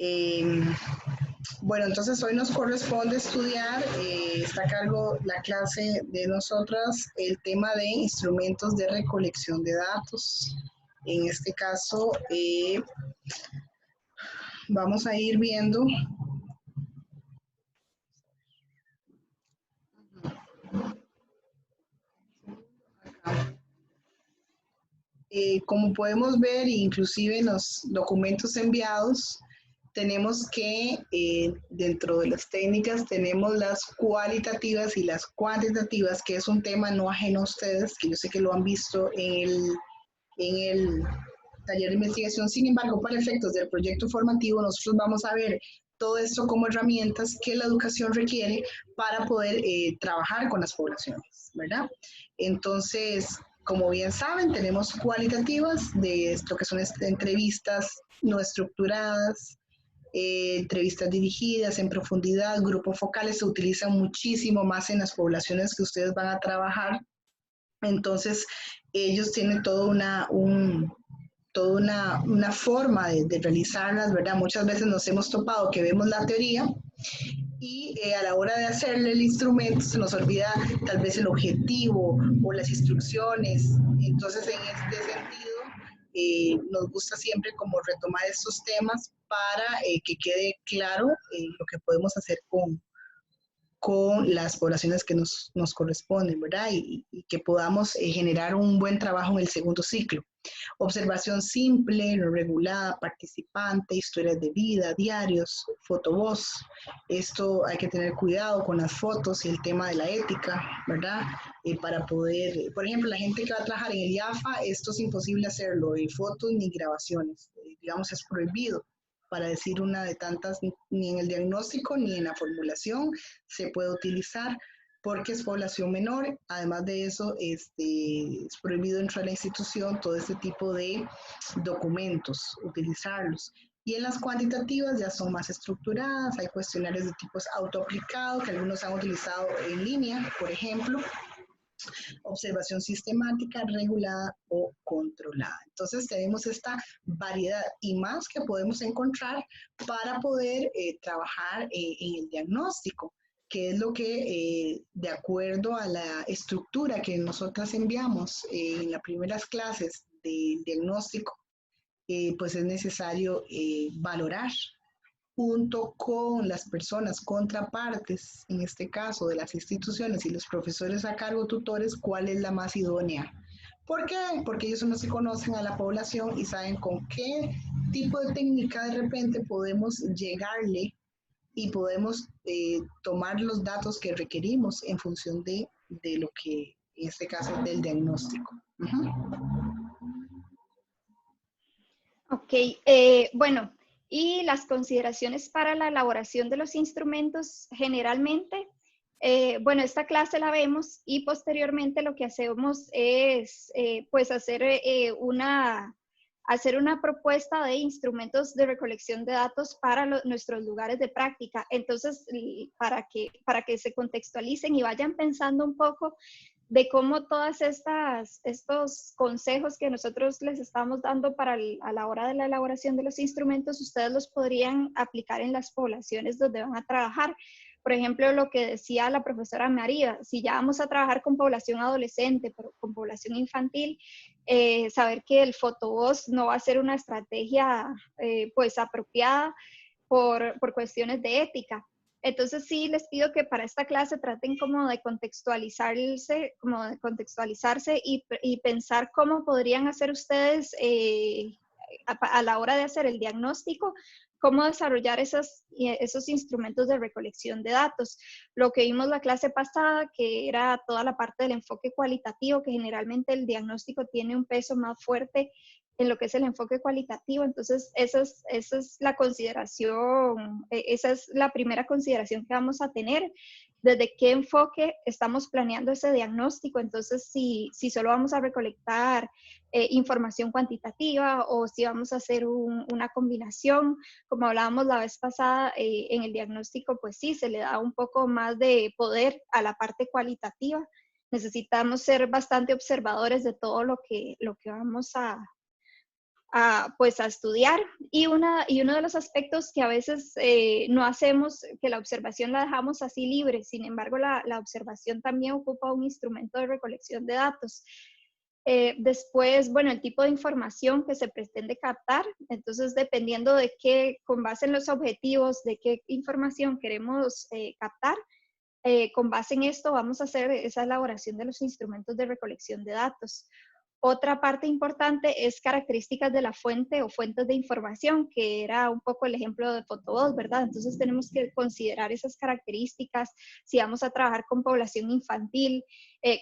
Eh, bueno, entonces hoy nos corresponde estudiar, está a cargo la clase de nosotras, el tema de instrumentos de recolección de datos. En este caso, vamos a ir viendo, como podemos ver, inclusive en los documentos enviados, tenemos que dentro de las técnicas tenemos las cualitativas y las cuantitativas, que es un tema no ajeno a ustedes, que yo sé que lo han visto en el taller de investigación. Sin embargo, para efectos del proyecto formativo, nosotros vamos a ver todo esto como herramientas que la educación requiere para poder trabajar con las poblaciones, ¿verdad? Entonces, como bien saben, tenemos cualitativas de esto que son entrevistas no estructuradas, entrevistas dirigidas en profundidad, grupos focales se utilizan muchísimo más en las poblaciones que ustedes van a trabajar. Entonces, ellos tienen toda una forma de realizarlas, ¿verdad? Muchas veces nos hemos topado que vemos la teoría y a la hora de hacerle el instrumento se nos olvida tal vez el objetivo o las instrucciones. Entonces, en este sentido, nos gusta siempre como retomar estos temas para que quede claro lo que podemos hacer con las poblaciones que nos corresponden, ¿verdad? Y que podamos generar un buen trabajo en el segundo ciclo. Observación simple, no regulada, participante, historias de vida, diarios, fotovoz. Esto hay que tener cuidado con las fotos y el tema de la ética, ¿verdad? Para poder, por ejemplo, la gente que va a trabajar en el IAFA, esto es imposible hacerlo, fotos ni grabaciones, digamos, es prohibido para decir una de tantas, ni en el diagnóstico ni en la formulación se puede utilizar porque es población menor. Además de eso, es prohibido dentro de la institución todo este tipo de documentos, utilizarlos. Y en las cuantitativas ya son más estructuradas, hay cuestionarios de tipos autoaplicado que algunos han utilizado en línea, por ejemplo, observación sistemática, regulada o controlada. Entonces tenemos esta variedad y más que podemos encontrar para poder trabajar en el diagnóstico, que es lo que, de acuerdo a la estructura que nosotras enviamos en las primeras clases de diagnóstico, pues es necesario valorar junto con las personas contrapartes, en este caso de las instituciones y los profesores a cargo tutores, cuál es la más idónea. ¿Por qué? Porque ellos son los que conocen a la población y saben con qué tipo de técnica de repente podemos llegarle y podemos tomar los datos que requerimos en función de lo que, en este caso, del diagnóstico. Ok, bueno, y las consideraciones para la elaboración de los instrumentos generalmente, bueno, esta clase la vemos y posteriormente lo que hacemos es pues hacer una propuesta de instrumentos de recolección de datos para nuestros lugares de práctica. Entonces, para que se contextualicen y vayan pensando un poco de cómo todas estos consejos que nosotros les estamos dando a la hora de la elaboración de los instrumentos, ustedes los podrían aplicar en las poblaciones donde van a trabajar. Por ejemplo, lo que decía la profesora María, si ya vamos a trabajar con población adolescente, pero con población infantil, saber que el fotovoz no va a ser una estrategia pues apropiada por cuestiones de ética. Entonces sí les pido que para esta clase traten como de contextualizarse y pensar cómo podrían hacer ustedes a la hora de hacer el diagnóstico, cómo desarrollar esos instrumentos de recolección de datos. Lo que vimos la clase pasada, que era toda la parte del enfoque cualitativo, que generalmente el diagnóstico tiene un peso más fuerte en lo que es el enfoque cualitativo. Entonces, esa es la consideración, esa es la primera consideración que vamos a tener, desde qué enfoque estamos planeando ese diagnóstico. Entonces, si solo vamos a recolectar información cuantitativa o si vamos a hacer una combinación, como hablábamos la vez pasada, en el diagnóstico, pues sí, se le da un poco más de poder a la parte cualitativa. Necesitamos ser bastante observadores de todo lo que vamos pues a estudiar. Y uno de los aspectos que a veces no hacemos, que la observación la dejamos así libre, sin embargo la observación también ocupa un instrumento de recolección de datos. Después, bueno, el tipo de información que se pretende captar, entonces dependiendo de qué, con base en los objetivos, de qué información queremos captar, con base en esto vamos a hacer esa elaboración de los instrumentos de recolección de datos. Otra parte importante es características de la fuente o fuentes de información, que era un poco el ejemplo de Photobot, ¿verdad? Entonces tenemos que considerar esas características, si vamos a trabajar con población infantil,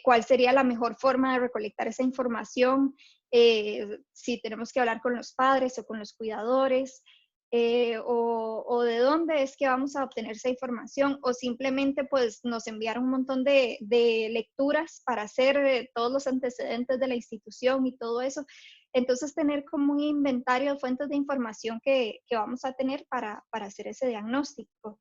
cuál sería la mejor forma de recolectar esa información, si tenemos que hablar con los padres o con los cuidadores, o de dónde es que vamos a obtener esa información, o simplemente pues nos enviaron un montón de lecturas para hacer todos los antecedentes de la institución y todo eso. Entonces tener como un inventario de fuentes de información que vamos a tener para hacer ese diagnóstico.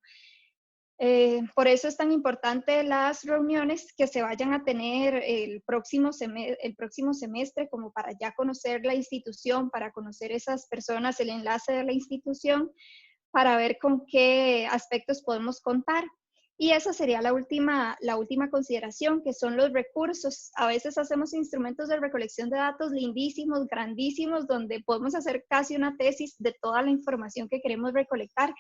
Por eso es tan importante las reuniones que se vayan a tener el próximo semestre, como para ya conocer la institución, para conocer esas personas, el enlace de la institución, para ver con qué aspectos podemos contar. Y esa sería la última consideración, que son los recursos. A veces hacemos instrumentos de recolección de datos lindísimos, grandísimos, donde podemos hacer casi una tesis de toda la información que queremos recolectar,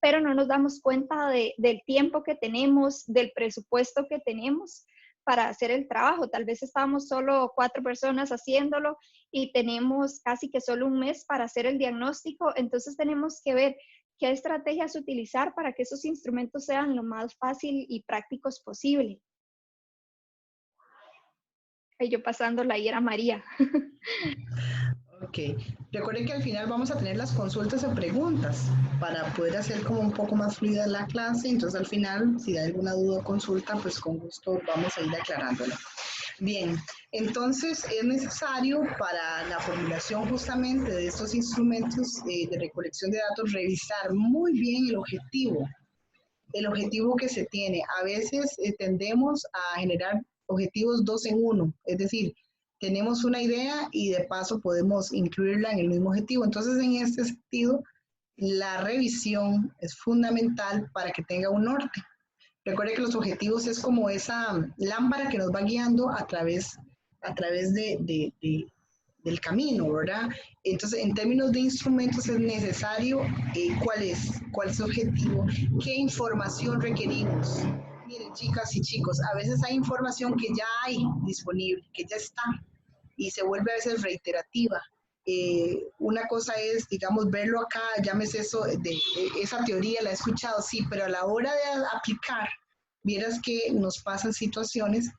pero no nos damos cuenta del tiempo que tenemos, del presupuesto que tenemos para hacer el trabajo. Tal vez estábamos solo 4 personas haciéndolo y tenemos casi que solo un mes para hacer el diagnóstico. Entonces tenemos que ver qué estrategias utilizar para que esos instrumentos sean lo más fácil y prácticos posible. Y yo pasándola ahí era María. Ok, recuerden que al final vamos a tener las consultas o preguntas para poder hacer como un poco más fluida la clase. Entonces al final, si hay alguna duda o consulta, pues con gusto vamos a ir aclarándola. Bien, entonces es necesario para la formulación justamente de estos instrumentos de recolección de datos revisar muy bien el objetivo que se tiene. A veces tendemos a generar objetivos 2 en 1, es decir, tenemos una idea y de paso podemos incluirla en el mismo objetivo. Entonces, en este sentido, la revisión es fundamental para que tenga un norte. Recuerde que los objetivos es como esa lámpara que nos va guiando a través del camino, ¿verdad? Entonces, en términos de instrumentos es necesario cuál es el objetivo, qué información requerimos. Miren, chicas y chicos, a veces hay información que ya hay disponible, que ya está, y se vuelve a veces reiterativa. Una cosa es, digamos, verlo acá, llámese eso, esa teoría la he escuchado, sí, pero a la hora de aplicar, vieras que nos pasan situaciones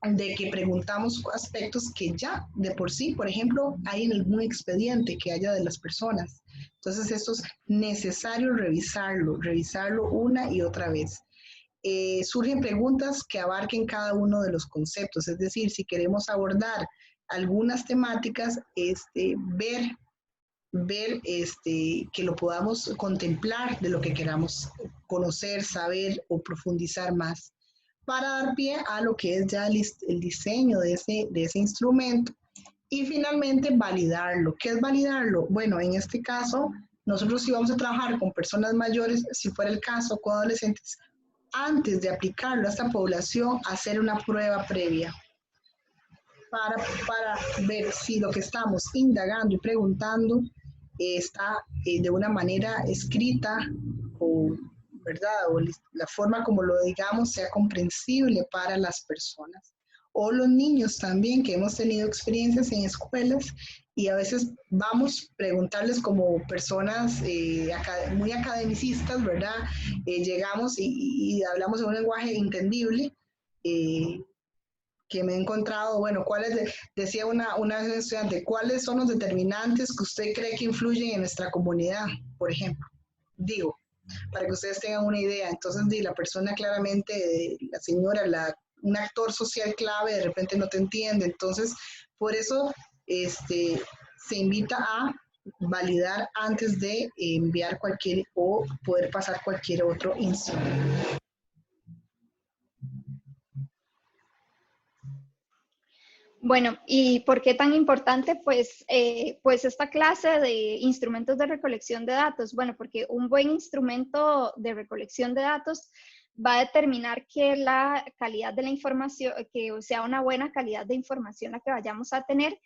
de que preguntamos aspectos que ya de por sí, por ejemplo, hay en algún expediente que haya de las personas. Entonces, esto es necesario revisarlo una y otra vez. Surgen preguntas que abarquen cada uno de los conceptos, es decir, si queremos abordar algunas temáticas, ver que lo podamos contemplar de lo que queramos conocer, saber o profundizar más, para dar pie a lo que es ya el diseño de ese instrumento y finalmente validarlo. ¿Qué es validarlo? Bueno, en este caso, nosotros si vamos a trabajar con personas mayores, si fuera el caso, con adolescentes, antes de aplicarlo a esta población, hacer una prueba previa para ver si lo que estamos indagando y preguntando está de una manera escrita o, ¿verdad? O la forma como lo digamos sea comprensible para las personas. O los niños también, que hemos tenido experiencias en escuelas y a veces vamos a preguntarles como personas muy academicistas, ¿verdad? Llegamos y hablamos en un lenguaje entendible, que me he encontrado, bueno, decía una estudiante, ¿cuáles son los determinantes que usted cree que influyen en nuestra comunidad, por ejemplo? Digo, para que ustedes tengan una idea. Entonces, la persona claramente, la señora, un actor social clave, de repente no te entiende. Entonces, por eso se invita a validar antes de enviar cualquier o poder pasar cualquier otro instrumento. Bueno, ¿y por qué tan importante? Pues esta clase de instrumentos de recolección de datos. Bueno, porque un buen instrumento de recolección de datos va a determinar que la calidad de la información, que sea una buena calidad de información la que vayamos a tener,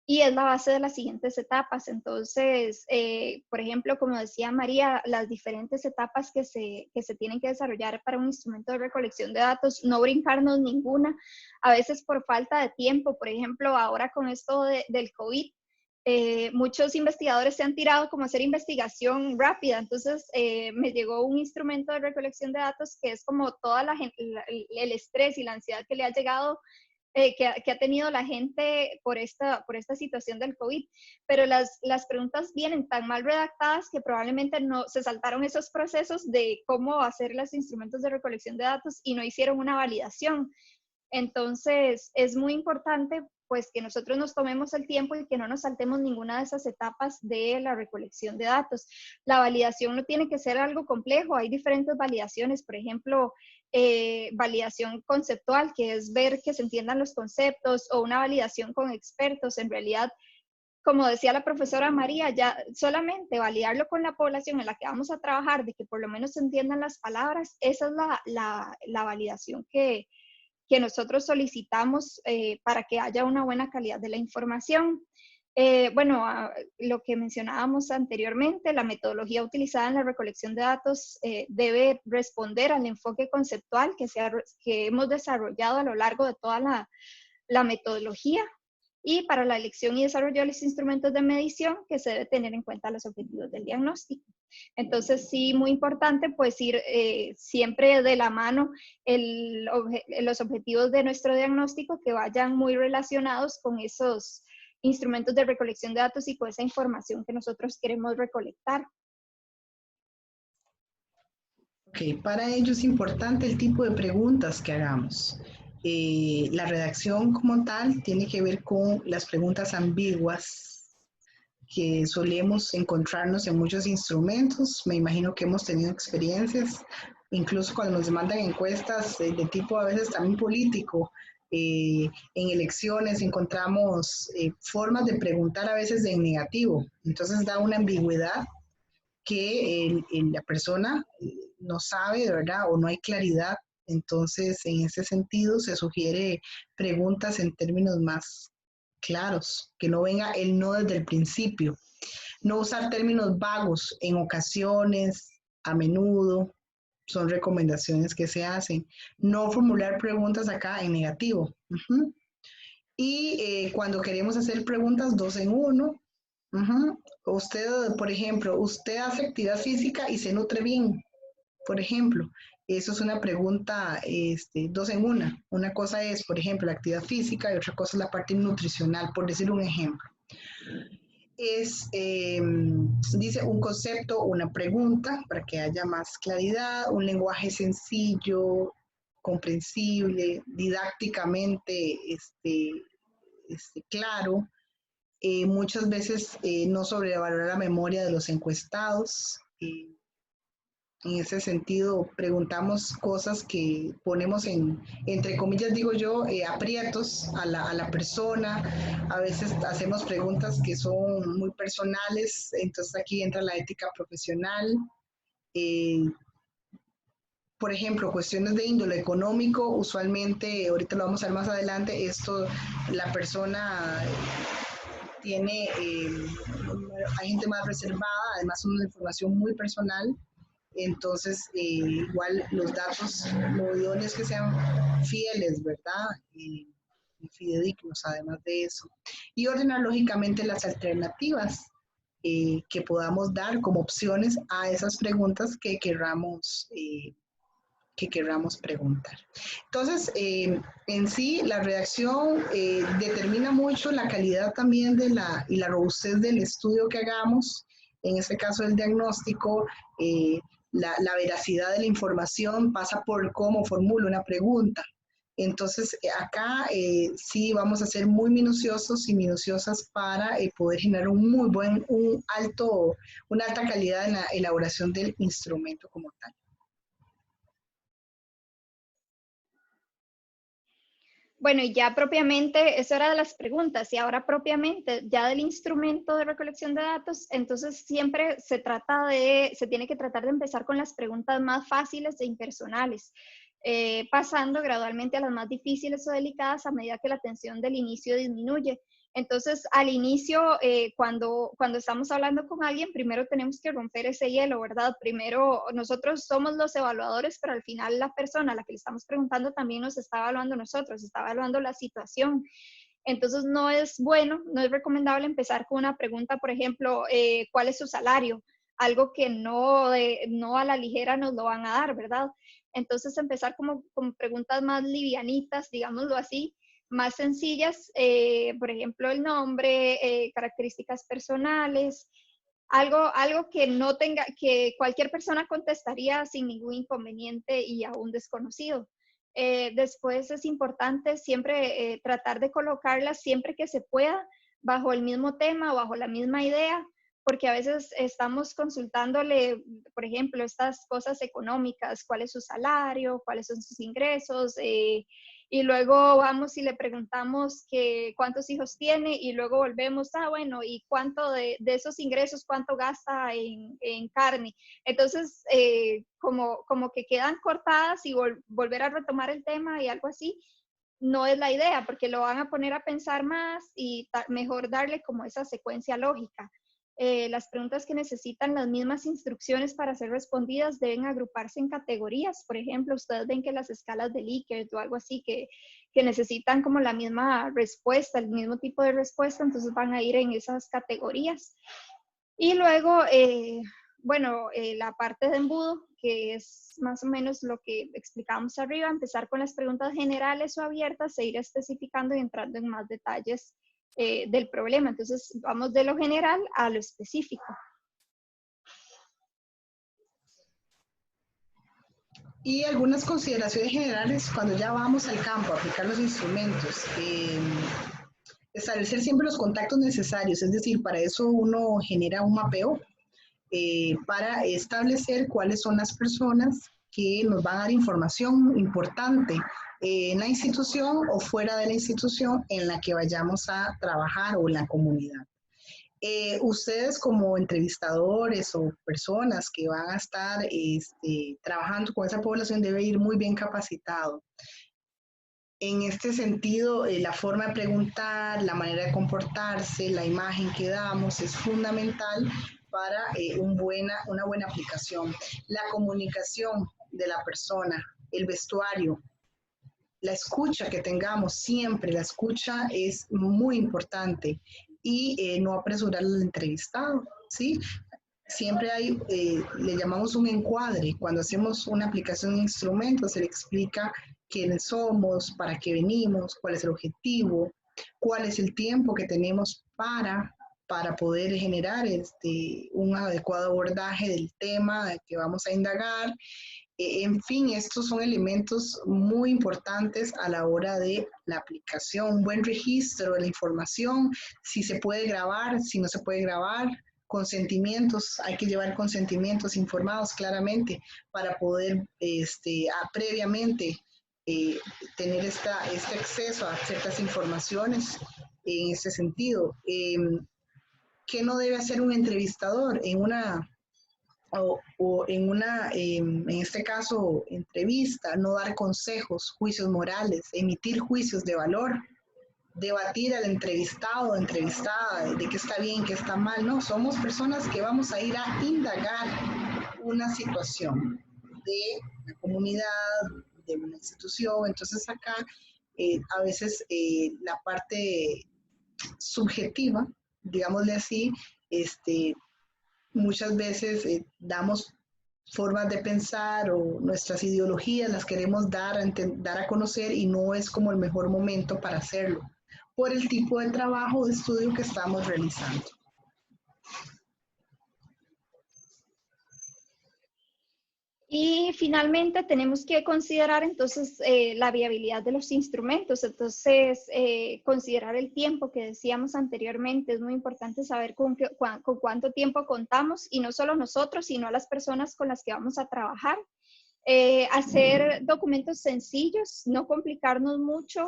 y es la base de las siguientes etapas. Entonces, por ejemplo, como decía María, las diferentes etapas que se tienen que desarrollar para un instrumento de recolección de datos, no brincarnos ninguna, a veces por falta de tiempo. Por ejemplo, ahora con esto del COVID, muchos investigadores se han tirado como a hacer investigación rápida. Entonces, me llegó un instrumento de recolección de datos que es como toda el estrés y la ansiedad que le ha llegado, que ha tenido la gente por esta situación del COVID, pero las preguntas vienen tan mal redactadas que probablemente no se saltaron esos procesos de cómo hacer los instrumentos de recolección de datos y no hicieron una validación. Entonces, es muy importante pues que nosotros nos tomemos el tiempo y que no nos saltemos ninguna de esas etapas de la recolección de datos. La validación no tiene que ser algo complejo, hay diferentes validaciones, por ejemplo, validación conceptual, que es ver que se entiendan los conceptos, o una validación con expertos. En realidad, como decía la profesora María, ya solamente validarlo con la población en la que vamos a trabajar, de que por lo menos se entiendan las palabras, esa es la validación que nosotros solicitamos para que haya una buena calidad de la información. Bueno, lo que mencionábamos anteriormente, la metodología utilizada en la recolección de datos debe responder al enfoque conceptual que hemos desarrollado a lo largo de toda la metodología, y para la elección y desarrollo de los instrumentos de medición, que se debe tener en cuenta los objetivos del diagnóstico. Entonces, sí, muy importante pues ir siempre de la mano los objetivos de nuestro diagnóstico, que vayan muy relacionados con esos instrumentos de recolección de datos y con esa información que nosotros queremos recolectar. Ok, para ello es importante el tipo de preguntas que hagamos. La redacción como tal tiene que ver con las preguntas ambiguas que solemos encontrarnos en muchos instrumentos. Me imagino que hemos tenido experiencias, incluso cuando nos mandan encuestas de tipo a veces también político. En elecciones encontramos formas de preguntar a veces en negativo, entonces da una ambigüedad que la persona no sabe, de verdad, o no hay claridad. Entonces, en ese sentido, se sugiere preguntas en términos más claros, que no venga el no desde el principio. No usar términos vagos en ocasiones, a menudo, son recomendaciones que se hacen. No formular preguntas acá en negativo. Y cuando queremos hacer preguntas dos en uno, usted, por ejemplo, usted hace actividad física y se nutre bien, por ejemplo. Eso es una pregunta dos en una. Una cosa es, por ejemplo, la actividad física y otra cosa es la parte nutricional, por decir un ejemplo. Dice un concepto, una pregunta, para que haya más claridad, un lenguaje sencillo, comprensible, didácticamente claro. Muchas veces no sobrevalorar la memoria de los encuestados. En ese sentido, preguntamos cosas que ponemos entre comillas, digo yo, aprietos a la persona. A veces hacemos preguntas que son muy personales, entonces aquí entra la ética profesional. Eh, por ejemplo, cuestiones de índole económico, usualmente, ahorita lo vamos a ver más adelante, esto, la persona tiene, hay gente más reservada, además es una información muy personal, entonces igual los datos, lo idóneo es que sean fieles, ¿verdad? Y fidedignos, además de eso. Y ordenar lógicamente las alternativas que podamos dar como opciones a esas preguntas que querramos preguntar. Entonces, en sí, la redacción determina mucho la calidad también y la robustez del estudio que hagamos, en este caso el diagnóstico. La veracidad de la información pasa por cómo formulo una pregunta. Entonces, acá sí vamos a ser muy minuciosos y minuciosas para poder generar una alta calidad en la elaboración del instrumento como tal. Bueno, y ya propiamente, eso era de las preguntas, y ahora propiamente ya del instrumento de recolección de datos, entonces siempre se tiene que tratar de empezar con las preguntas más fáciles e impersonales, pasando gradualmente a las más difíciles o delicadas a medida que la tensión del inicio disminuye. Entonces, al inicio, cuando estamos hablando con alguien, primero tenemos que romper ese hielo, ¿verdad? Primero, nosotros somos los evaluadores, pero al final la persona a la que le estamos preguntando también nos está evaluando nosotros, está evaluando la situación. Entonces, no es bueno, no es recomendable empezar con una pregunta, por ejemplo, ¿cuál es su salario? Algo que no a la ligera nos lo van a dar, ¿verdad? Entonces, empezar como preguntas más livianitas, digámoslo así, más sencillas, por ejemplo, el nombre, características personales, algo que no tenga, que cualquier persona contestaría sin ningún inconveniente y a un desconocido. Después es importante siempre tratar de colocarlas siempre que se pueda bajo el mismo tema o bajo la misma idea, porque a veces estamos consultándole, por ejemplo, estas cosas económicas, cuál es su salario, cuáles son sus ingresos, y luego vamos y le preguntamos que cuántos hijos tiene y luego volvemos, bueno, y cuánto de esos ingresos, cuánto gasta en carne. Entonces, como que quedan cortadas y volver a retomar el tema y algo así, no es la idea, porque lo van a poner a pensar más y mejor darle como esa secuencia lógica. Las preguntas que necesitan las mismas instrucciones para ser respondidas deben agruparse en categorías. Por ejemplo, ustedes ven que las escalas de Likert o algo así que necesitan como la misma respuesta, el mismo tipo de respuesta, entonces van a ir en esas categorías. Y luego, la parte de embudo, que es más o menos lo que explicamos arriba, empezar con las preguntas generales o abiertas e ir especificando y entrando en más detalles del problema. Entonces, vamos de lo general a lo específico. Y algunas consideraciones generales cuando ya vamos al campo a aplicar los instrumentos. Establecer siempre los contactos necesarios, es decir, para eso uno genera un mapeo para establecer cuáles son las personas que nos van a dar información importante en la institución o fuera de la institución en la que vayamos a trabajar o en la comunidad. Ustedes como entrevistadores o personas que van a estar trabajando con esa población deben ir muy bien capacitados. En este sentido, la forma de preguntar, la manera de comportarse, la imagen que damos es fundamental para una buena aplicación. La comunicación de la persona, el vestuario, la escucha que tengamos siempre, la escucha es muy importante y no apresurar al entrevistado, ¿sí? Siempre le llamamos un encuadre. Cuando hacemos una aplicación de instrumentos, se le explica quiénes somos, para qué venimos, cuál es el objetivo, cuál es el tiempo que tenemos para poder generar un adecuado abordaje del tema que vamos a indagar. En fin, estos son elementos muy importantes a la hora de la aplicación. Un buen registro de la información, si se puede grabar, si no se puede grabar, consentimientos, hay que llevar consentimientos informados claramente para poder previamente tener este acceso a ciertas informaciones en ese sentido. ¿Qué no debe hacer un entrevistador en este caso, entrevista? No dar consejos, juicios morales, emitir juicios de valor, debatir al entrevistado o entrevistada de qué está bien, qué está mal. No, somos personas que vamos a ir a indagar una situación de la comunidad, de una institución. Entonces acá a veces la parte subjetiva, digámosle así, muchas veces damos formas de pensar o nuestras ideologías las queremos dar a conocer y no es como el mejor momento para hacerlo por el tipo de trabajo o de estudio que estamos realizando. Y finalmente tenemos que considerar entonces la viabilidad de los instrumentos, entonces considerar el tiempo que decíamos anteriormente, es muy importante saber con cuánto tiempo contamos y no solo nosotros, sino a las personas con las que vamos a trabajar. Hacer documentos sencillos, no complicarnos mucho,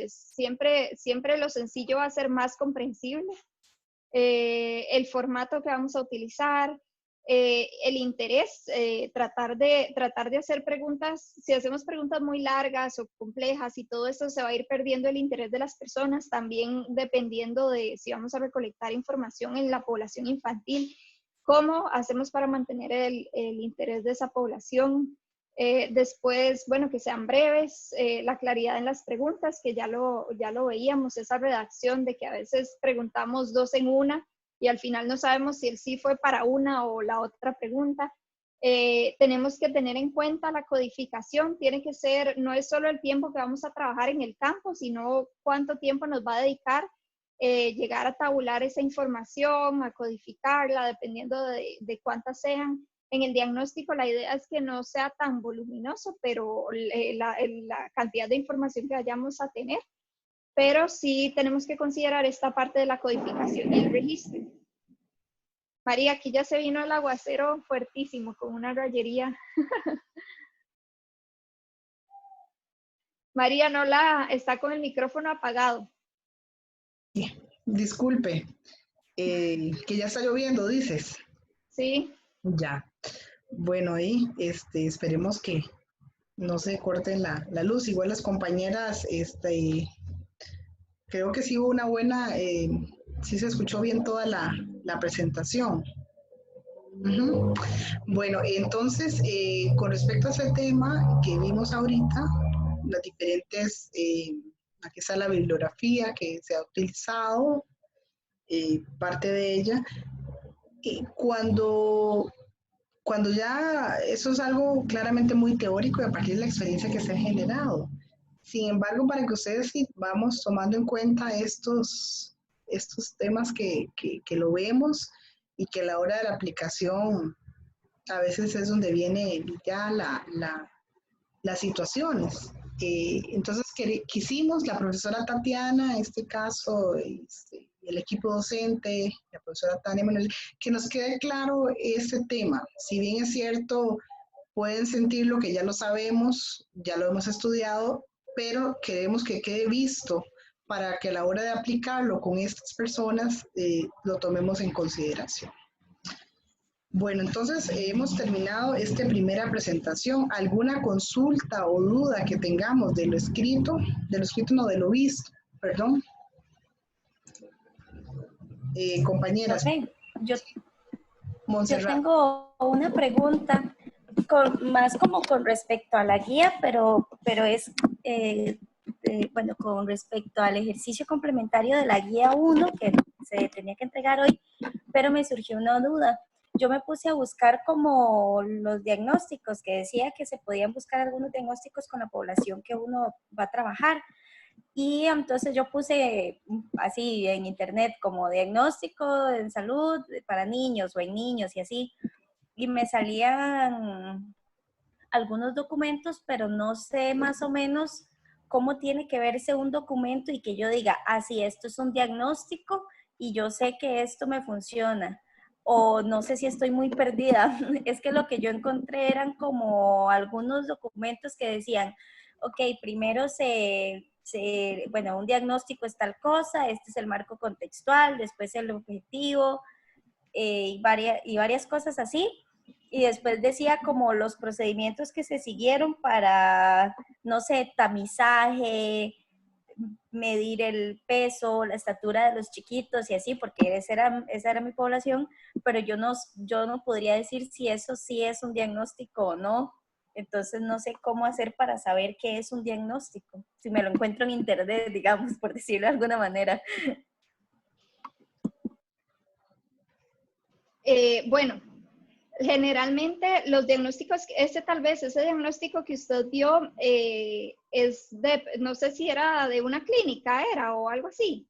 siempre lo sencillo va a ser más comprensible. El formato que vamos a utilizar, el interés, tratar de hacer preguntas. Si hacemos preguntas muy largas o complejas y todo eso, se va a ir perdiendo el interés de las personas, también dependiendo de si vamos a recolectar información en la población infantil, cómo hacemos para mantener el interés de esa población. Después, bueno, que sean breves, la claridad en las preguntas, que ya lo veíamos, esa redacción de que a veces preguntamos dos en una y al final no sabemos si el sí fue para una o la otra pregunta. Tenemos que tener en cuenta la codificación, tiene que ser, no es solo el tiempo que vamos a trabajar en el campo, sino cuánto tiempo nos va a dedicar llegar a tabular esa información, a codificarla, dependiendo de cuántas sean. En el diagnóstico la idea es que no sea tan voluminoso, pero la cantidad de información que vayamos a tener, pero sí tenemos que considerar esta parte de la codificación y el registro. María, aquí ya se vino el aguacero fuertísimo con una rayería. María, está con el micrófono apagado. Disculpe, que ya está lloviendo, dices. Sí. Ya. Bueno, ahí esperemos que no se corte la luz. Igual las compañeras, creo que sí hubo una buena, sí se escuchó bien toda la presentación. Ujú. Bueno, entonces, con respecto a ese tema que vimos ahorita, las diferentes, aquí está la bibliografía que se ha utilizado, parte de ella, y cuando ya eso es algo claramente muy teórico y a partir de la experiencia que se ha generado. Sin embargo, para que ustedes sí vamos tomando en cuenta estos temas que lo vemos y que a la hora de la aplicación a veces es donde viene ya las situaciones. Entonces quisimos, la profesora Tatiana, en este caso, el equipo docente, la profesora Tania Manuel, que nos quede claro este tema. Si bien es cierto, pueden sentirlo que ya lo sabemos, ya lo hemos estudiado, pero queremos que quede visto para que a la hora de aplicarlo con estas personas lo tomemos en consideración. Bueno, entonces hemos terminado esta primera presentación. ¿Alguna consulta o duda que tengamos de lo escrito? De lo escrito, no, de lo visto, perdón. Compañeras. Okay. Yo tengo una pregunta más como con respecto a la guía, pero es, bueno, con respecto al ejercicio complementario de la guía 1 que se tenía que entregar hoy, pero me surgió una duda. Yo me puse a buscar como los diagnósticos, que decía que se podían buscar algunos diagnósticos con la población que uno va a trabajar. Y entonces yo puse así en internet como diagnóstico en salud para niños o en niños y así. Y me salían algunos documentos, pero no sé más o menos cómo tiene que verse un documento y que yo diga, sí, esto es un diagnóstico y yo sé que esto me funciona. O no sé si estoy muy perdida. Es que lo que yo encontré eran como algunos documentos que decían, ok, primero bueno, un diagnóstico es tal cosa, este es el marco contextual, después el objetivo y varias cosas así. Y después decía como los procedimientos que se siguieron para, no sé, tamizaje, medir el peso, la estatura de los chiquitos y así, porque esa era mi población, pero yo no podría decir si eso sí es un diagnóstico o no. Entonces no sé cómo hacer para saber qué es un diagnóstico, si me lo encuentro en internet, digamos, por decirlo de alguna manera. Bueno, generalmente los diagnósticos, ese diagnóstico que usted dio es de, no sé si era de una clínica, o algo así.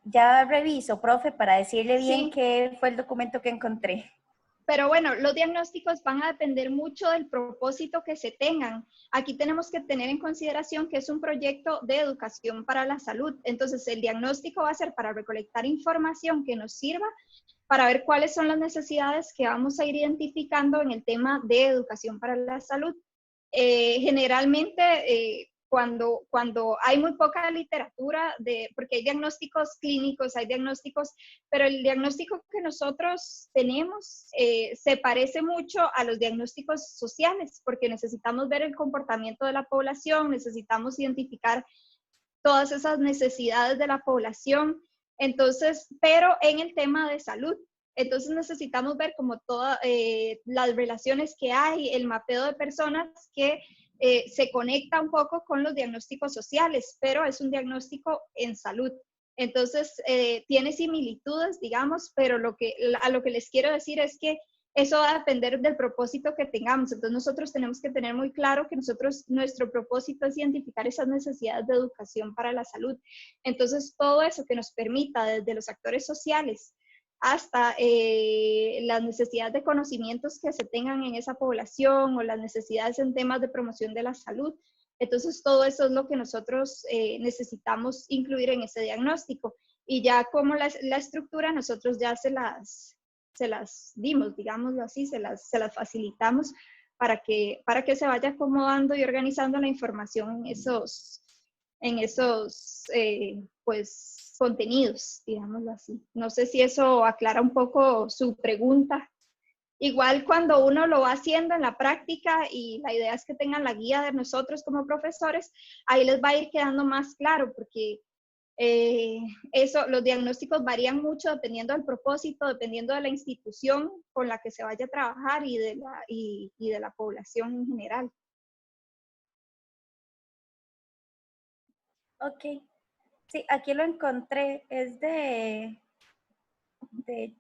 Ya reviso, profe, para decirle bien Sí. qué fue el documento que encontré. Pero bueno, los diagnósticos van a depender mucho del propósito que se tengan. Aquí tenemos que tener en consideración que es un proyecto de educación para la salud. Entonces, el diagnóstico va a ser para recolectar información que nos sirva para ver cuáles son las necesidades que vamos a ir identificando en el tema de educación para la salud. Generalmente, cuando hay muy poca literatura, porque hay diagnósticos clínicos, hay diagnósticos, pero el diagnóstico que nosotros tenemos se parece mucho a los diagnósticos sociales, porque necesitamos ver el comportamiento de la población, necesitamos identificar todas esas necesidades de la población, entonces, pero en el tema de salud. Entonces necesitamos ver como todas las relaciones que hay, el mapeo de personas que se conecta un poco con los diagnósticos sociales, pero es un diagnóstico en salud. Entonces, tiene similitudes, digamos, pero a lo que les quiero decir es que eso va a depender del propósito que tengamos. Entonces, nosotros tenemos que tener muy claro que nuestro propósito es identificar esas necesidades de educación para la salud. Entonces, todo eso que nos permita, desde los actores sociales hasta las necesidades de conocimientos que se tengan en esa población o las necesidades en temas de promoción de la salud. Entonces, todo eso es lo que nosotros necesitamos incluir en ese diagnóstico. Y ya como la estructura, nosotros ya se las dimos, digámoslo así, se las facilitamos para que se vaya acomodando y organizando la información en esos pues, contenidos, digámoslo así. No sé si eso aclara un poco su pregunta. Igual cuando uno lo va haciendo en la práctica y la idea es que tengan la guía de nosotros como profesores, ahí les va a ir quedando más claro porque los diagnósticos varían mucho dependiendo del propósito, dependiendo de la institución con la que se vaya a trabajar y de la población en general. Ok. Sí, aquí lo encontré. Es de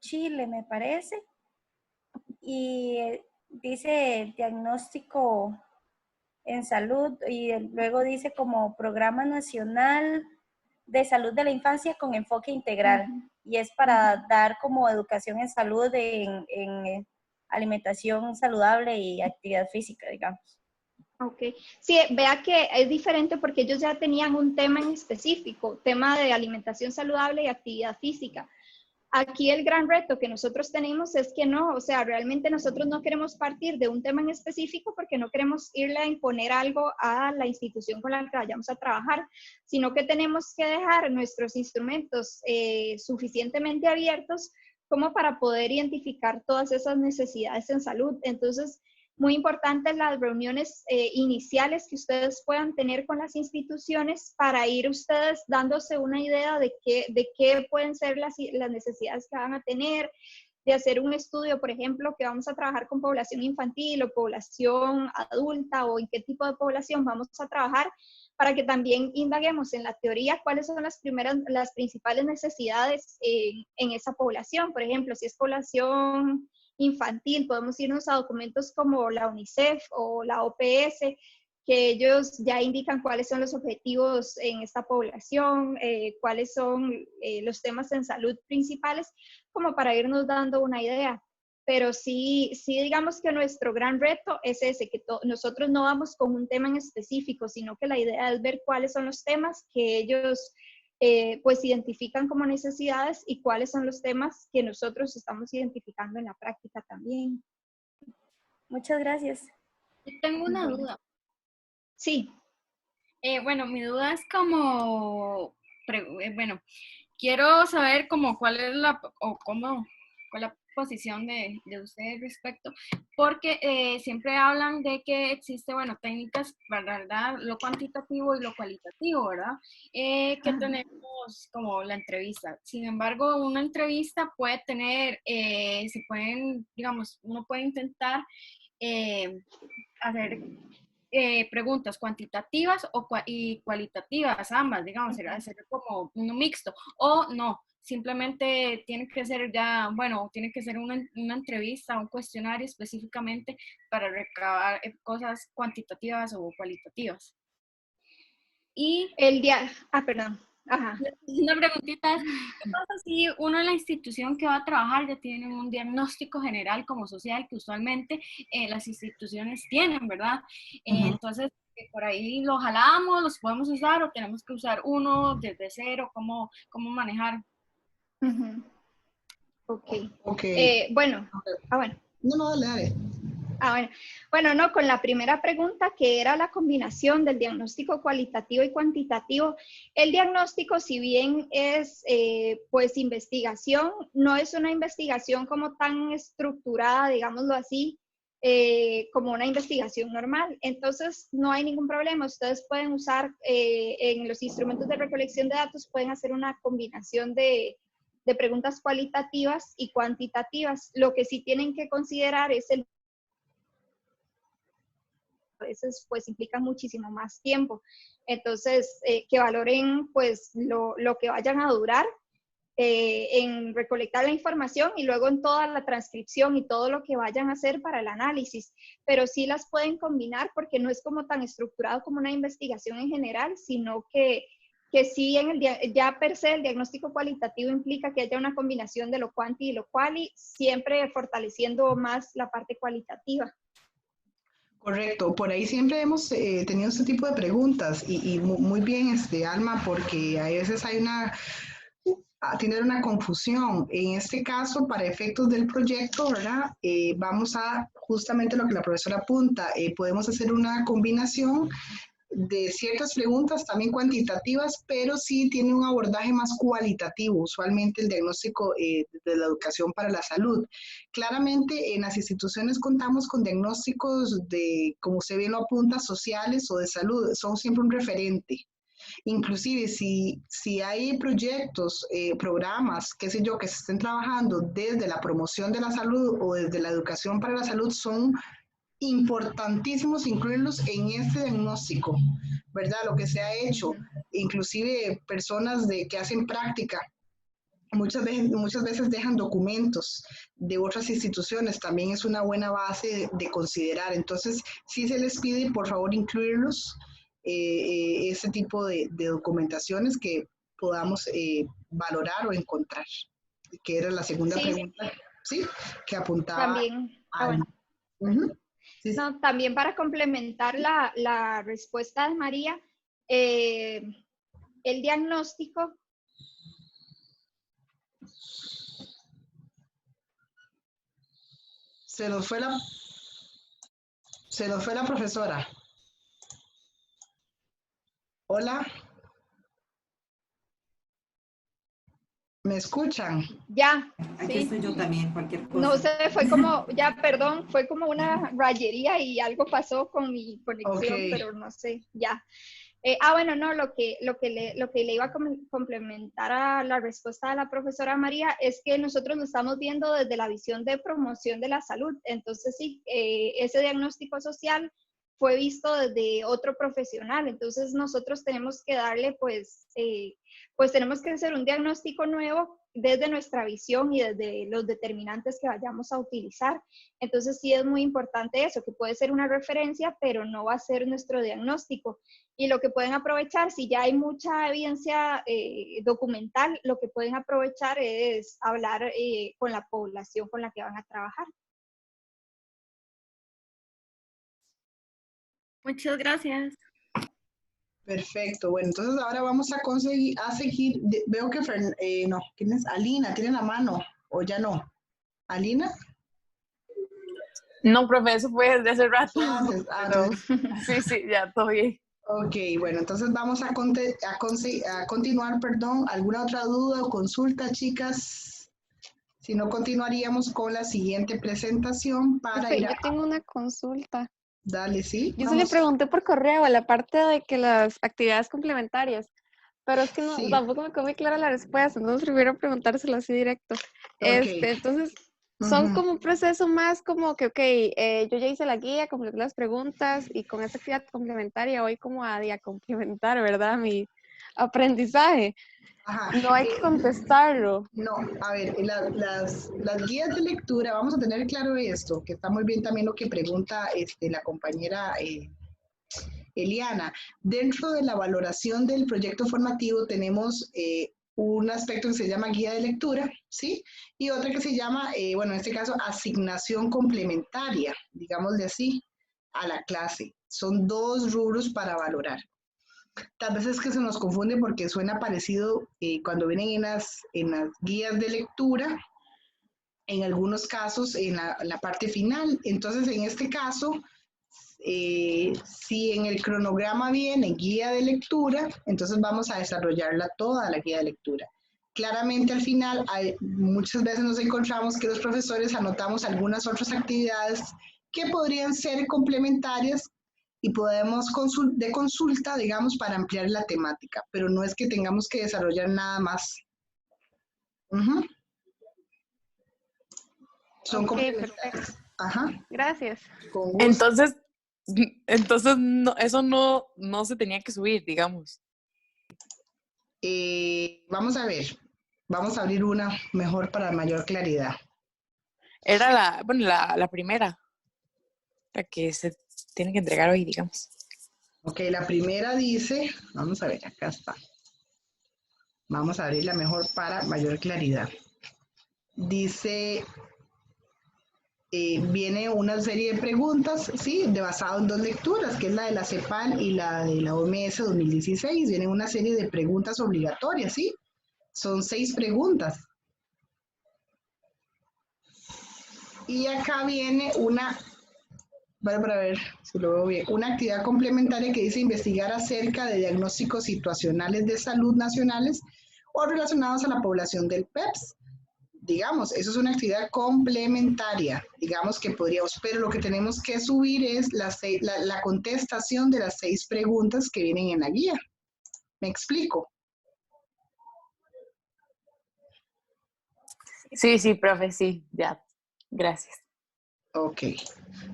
Chile, me parece. Y dice diagnóstico en salud y luego dice como Programa Nacional de Salud de la Infancia con enfoque integral. Y es para dar como educación en salud, en alimentación saludable y actividad física, digamos. Ok, sí, vea que es diferente porque ellos ya tenían un tema en específico, tema de alimentación saludable y actividad física. Aquí el gran reto que nosotros tenemos es que no, o sea, realmente nosotros no queremos partir de un tema en específico porque no queremos irle a imponer algo a la institución con la que vayamos a trabajar, sino que tenemos que dejar nuestros instrumentos suficientemente abiertos como para poder identificar todas esas necesidades en salud. Entonces, muy importantes las reuniones iniciales que ustedes puedan tener con las instituciones para ir ustedes dándose una idea de qué pueden ser las necesidades que van a tener, de hacer un estudio, por ejemplo, que vamos a trabajar con población infantil o población adulta o en qué tipo de población vamos a trabajar, para que también indaguemos en la teoría cuáles son las principales necesidades en esa población. Por ejemplo, si es población infantil, podemos irnos a documentos como la UNICEF o la OPS, que ellos ya indican cuáles son los objetivos en esta población, cuáles son los temas en salud principales, como para irnos dando una idea. Pero sí digamos que nuestro gran reto es ese, que nosotros no vamos con un tema en específico, sino que la idea es ver cuáles son los temas que ellos pues identifican como necesidades y cuáles son los temas que nosotros estamos identificando en la práctica también. Muchas gracias. Yo tengo una duda. Sí. Bueno, mi duda es como, bueno, quiero saber como cuál es la posición de ustedes respecto, porque siempre hablan de que existe, bueno, técnicas, ¿verdad? Lo cuantitativo y lo cualitativo, ¿verdad? Que tenemos como la entrevista. Sin embargo, una entrevista puede tener, digamos, uno puede intentar hacer preguntas cuantitativas y cualitativas, ambas, digamos, hacer como uno mixto, o no, simplemente tiene que ser tiene que ser una entrevista, un cuestionario específicamente para recabar cosas cuantitativas o cualitativas. Y perdón. Ajá. Una preguntita es, ¿qué pasa si uno en la institución que va a trabajar ya tiene un diagnóstico general como social que usualmente las instituciones tienen, ¿verdad? Entonces, por ahí lo jalamos, los podemos usar o tenemos que usar uno desde cero, ¿cómo manejar? Ok. Ok. Bueno, bueno. No, dale. Bueno, no, con la primera pregunta, que era la combinación del diagnóstico cualitativo y cuantitativo. El diagnóstico, si bien es pues investigación, no es una investigación como tan estructurada, digámoslo así, como una investigación normal. Entonces, no hay ningún problema. Ustedes pueden usar en los instrumentos de recolección de datos, pueden hacer una combinación de preguntas cualitativas y cuantitativas. Lo que sí tienen que considerar es a veces pues implica muchísimo más tiempo. Entonces, que valoren pues lo que vayan a durar en recolectar la información y luego en toda la transcripción y todo lo que vayan a hacer para el análisis. Pero sí las pueden combinar porque no es como tan estructurado como una investigación en general, sino que sí ya per se el diagnóstico cualitativo implica que haya una combinación de lo cuanti y lo quali, siempre fortaleciendo más la parte cualitativa. Correcto, por ahí siempre hemos tenido este tipo de preguntas y muy bien, Alma, porque a veces hay tener una confusión. En este caso, para efectos del proyecto, ¿verdad? Vamos a justamente lo que la profesora apunta, podemos hacer una combinación de ciertas preguntas también cuantitativas, pero sí tiene un abordaje más cualitativo, usualmente el diagnóstico de la educación para la salud. Claramente en las instituciones contamos con diagnósticos de, como usted bien lo apunta, sociales o de salud, son siempre un referente. Inclusive si hay proyectos, programas, qué sé yo, que se estén trabajando desde la promoción de la salud o desde la educación para la salud, son importantísimos incluirlos en este diagnóstico, ¿verdad? Lo que se ha hecho, inclusive personas que hacen práctica, muchas veces dejan documentos de otras instituciones, también es una buena base de considerar. Entonces, sí se les pide, por favor, incluirlos, ese tipo de documentaciones que podamos valorar o encontrar, que era la segunda pregunta, ¿sí? Que apuntaba. También, bueno. Sí. No, también para complementar la respuesta de María, el diagnóstico. Se nos fue la profesora. Hola. ¿Me escuchan? Ya. Aquí sí. estoy yo también, cualquier cosa. No sé, fue como una rayería y algo pasó con mi conexión, pero no sé, ya. Bueno, no, lo que le iba a complementar a la respuesta de la profesora María es que nosotros lo estamos viendo desde la visión de promoción de la salud. Entonces, sí, ese diagnóstico social fue visto desde otro profesional. Entonces, nosotros tenemos que darle, pues tenemos que hacer un diagnóstico nuevo desde nuestra visión y desde los determinantes que vayamos a utilizar. Entonces, sí es muy importante eso, que puede ser una referencia, pero no va a ser nuestro diagnóstico. Y lo que pueden aprovechar, si ya hay mucha evidencia documental, lo que pueden aprovechar es hablar con la población con la que van a trabajar. Muchas gracias. Perfecto, bueno, entonces ahora vamos a seguir, veo que, no, ¿quién es? Alina, ¿tiene la mano? ¿O ya no? ¿Alina? No, profe, eso fue desde hace rato. Sí, ya, todo bien. Ok, bueno, entonces vamos a continuar, perdón. ¿Alguna otra duda o consulta, chicas? Si no, continuaríamos con la siguiente presentación para Yo tengo una consulta. Dale, sí. Yo se le pregunté por correo a la parte de que las actividades complementarias, pero es que no, Sí. tampoco me quedó muy clara la respuesta, entonces prefiero preguntárselo así directo. Entonces, son como un proceso más como que, yo ya hice la guía, completé las preguntas y con esa actividad complementaria voy como a complementar, ¿verdad? Mi aprendizaje. Ajá. No hay que contestarlo. No, a ver, las guías de lectura, vamos a tener claro esto, que está muy bien también lo que pregunta la compañera Eliana. Dentro de la valoración del proyecto formativo tenemos un aspecto que se llama guía de lectura, ¿sí? Y otra que se llama, bueno, en este caso, asignación complementaria, digámosle así, a la clase. Son dos rubros para valorar. Tal vez es que se nos confunde porque suena parecido cuando vienen en las guías de lectura, en algunos casos en la parte final. Entonces, en este caso, si en el cronograma viene guía de lectura, entonces vamos a desarrollarla toda la guía de lectura. Claramente al final, muchas veces nos encontramos que los profesores anotamos algunas otras actividades que podrían ser complementarias y podemos de consulta, digamos, para ampliar la temática, pero no es que tengamos que desarrollar nada más. Son complementarias. Ajá. Gracias. Entonces no, eso no se tenía que subir, digamos. Vamos a ver. Vamos a abrir una mejor para mayor claridad. Era la primera, la que se tiene que entregar hoy, digamos. Ok, la primera dice, vamos a ver, acá está. Vamos a abrirla mejor para mayor claridad. Dice, viene una serie de preguntas, ¿sí? Basado en 2 lecturas, que es la de la CEPAL y la de la OMS 2016. Viene una serie de preguntas obligatorias, ¿sí? Son 6 preguntas. Y acá viene una, para ver si lo veo bien, una actividad complementaria que dice investigar acerca de diagnósticos situacionales de salud nacionales o relacionados a la población del PEPS. Digamos, eso es una actividad complementaria, digamos que podríamos, pero lo que tenemos que subir es la contestación de las 6 preguntas que vienen en la guía. ¿Me explico? Sí, profe, sí, ya. Gracias. Ok.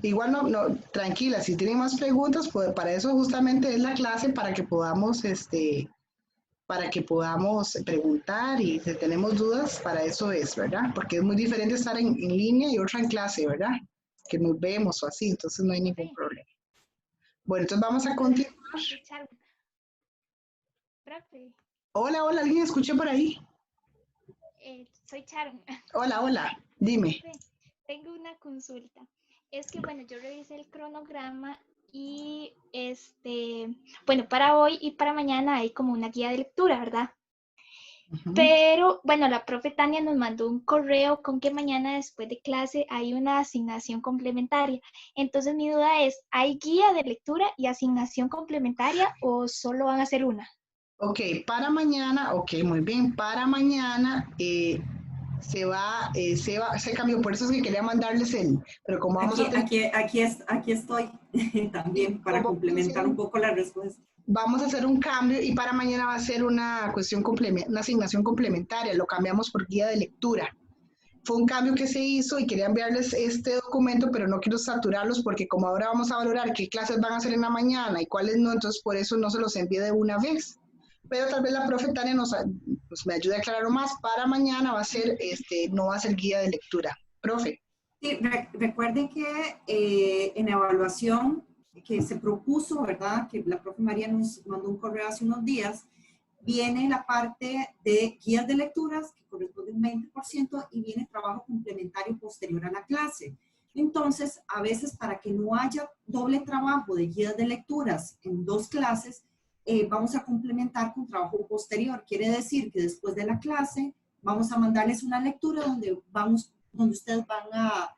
Igual no, tranquila, si tienen más preguntas, pues para eso justamente es la clase, para que podamos, preguntar, y si tenemos dudas, para eso es, ¿verdad? Porque es muy diferente estar en línea y otra en clase, ¿verdad? Que nos vemos o así, entonces no hay ningún problema. Bueno, entonces vamos a continuar. Hola, ¿alguien escucha por ahí? Soy Sharon. Hola, dime. Tengo una consulta. Es que, bueno, yo revisé el cronograma y, bueno, para hoy y para mañana hay como una guía de lectura, ¿verdad? Pero, bueno, la profe Tania nos mandó un correo con que mañana después de clase hay una asignación complementaria. Entonces, mi duda es, ¿hay guía de lectura y asignación complementaria o solo van a hacer una? Ok, para mañana, ok, muy bien, para mañana se cambió, por eso es que quería mandarles pero como vamos aquí estoy también para complementar un poco la respuesta. Vamos a hacer un cambio y para mañana va a ser una asignación complementaria, lo cambiamos por guía de lectura. Fue un cambio que se hizo y quería enviarles este documento, pero no quiero saturarlos porque como ahora vamos a valorar qué clases van a hacer en la mañana y cuáles no, entonces por eso no se los envíe de una vez. Pero tal vez la profe Tania me ayude a aclarar más. Para mañana va a ser, no va a ser guía de lectura. Profe. Sí, recuerden que en evaluación que se propuso, ¿verdad? Que la profe María nos mandó un correo hace unos días, viene la parte de guías de lecturas, que corresponde un 20%, y viene trabajo complementario posterior a la clase. Entonces, a veces para que no haya doble trabajo de guías de lecturas en 2 clases, vamos a complementar con trabajo posterior. Quiere decir que después de la clase vamos a mandarles una lectura donde ustedes van a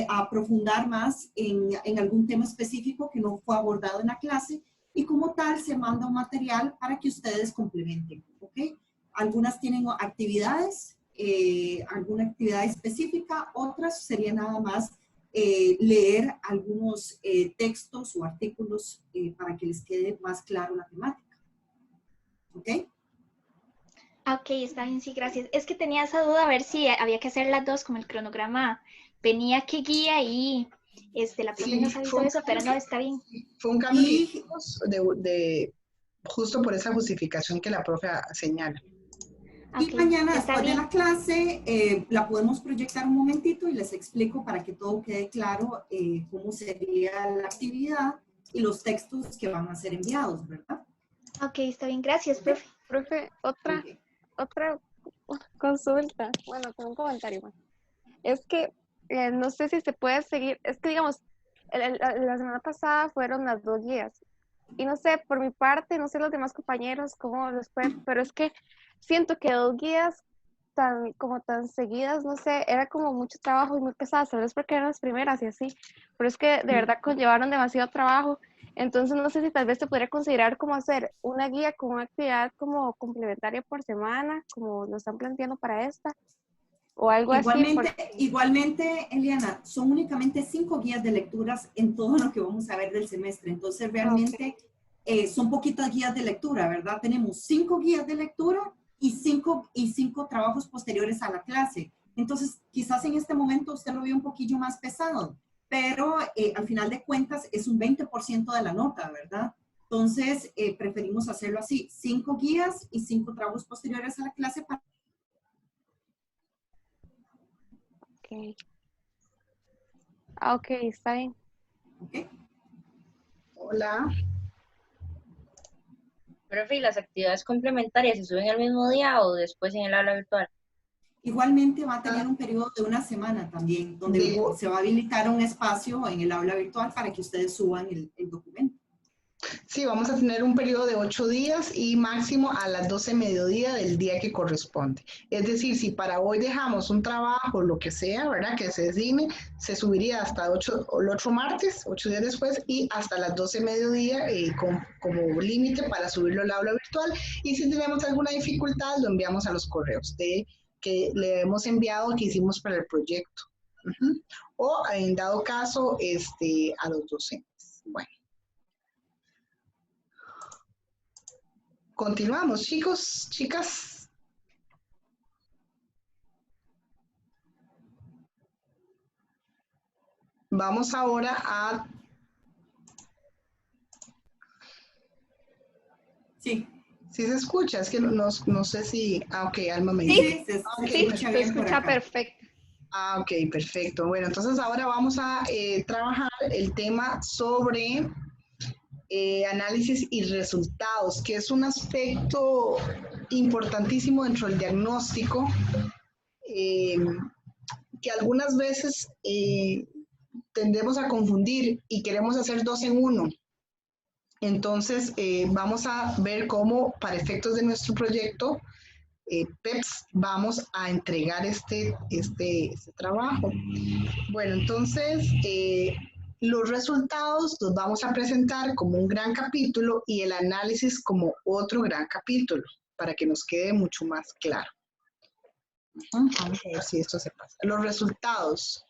aprofundar más en algún tema específico que no fue abordado en la clase, y como tal se manda un material para que ustedes complementen, ¿ok? Algunas tienen actividades, alguna actividad específica, otras sería nada más leer algunos textos o artículos para que les quede más claro la temática. ¿Ok? Ok, está bien, sí, gracias. Es que tenía esa duda a ver si había que hacer las 2 como el cronograma. Venía que guía y la profe nos avisó eso, pero no, está bien. Fue un cambio que hicimos justo por esa justificación que la profe señala. Y mañana, después de la clase, la podemos proyectar un momentito y les explico para que todo quede claro cómo sería la actividad y los textos que van a ser enviados, ¿verdad? Ok, está bien. Gracias, profe. Profe, otra consulta. Bueno, con un comentario más. Es que no sé si se puede seguir. Es que, digamos, la semana pasada fueron las 2 guías. Y no sé, por mi parte, no sé los demás compañeros cómo los pueden, pero es que siento que 2 guías como tan seguidas, no sé, era como mucho trabajo y muy pesadas, tal vez porque eran las primeras y así, pero es que de verdad conllevaron demasiado trabajo. Entonces no sé si tal vez se podría considerar como hacer una guía con una actividad como complementaria por semana, como lo están planteando para esta, o algo así. Igualmente, Eliana, son únicamente 5 guías de lecturas en todo lo que vamos a ver del semestre. Entonces, realmente son poquitas guías de lectura, ¿verdad? Tenemos 5 guías de lectura y 5 trabajos posteriores a la clase. Entonces, quizás en este momento usted lo ve un poquillo más pesado, pero al final de cuentas es un 20% de la nota, ¿verdad? Entonces, preferimos hacerlo así, 5 guías y 5 trabajos posteriores a la clase para... Ok. Ok, está bien. Okay. Hola. Profe, ¿y las actividades complementarias se suben el mismo día o después en el aula virtual? Igualmente va a tener un periodo de una semana también, donde se va a habilitar un espacio en el aula virtual para que ustedes suban el documento. Sí, vamos a tener un periodo de 8 días y máximo a las 12 mediodía del día que corresponde. Es decir, si para hoy dejamos un trabajo, lo que sea, ¿verdad? Que se designe, se subiría hasta el otro martes, 8 días después, y hasta las 12 mediodía como límite para subirlo al aula virtual. Y si tenemos alguna dificultad, lo enviamos a los correos que le hemos enviado, que hicimos para el proyecto. O en dado caso, a los docentes. Bueno. Continuamos, chicos, chicas. Vamos ahora a... Sí. Sí se escucha, es que no sé si... ok, Alma me dice. Sí, se escucha perfecto. Ok, perfecto. Bueno, entonces ahora vamos a trabajar el tema sobre análisis y resultados, que es un aspecto importantísimo dentro del diagnóstico, que algunas veces tendemos a confundir y queremos hacer 2 en 1. Entonces, vamos a ver cómo, para efectos de nuestro proyecto, PEPS, vamos a entregar este trabajo. Bueno, entonces, los resultados los vamos a presentar como un gran capítulo y el análisis como otro gran capítulo, para que nos quede mucho más claro. Vamos a ver si esto se pasa. Los resultados.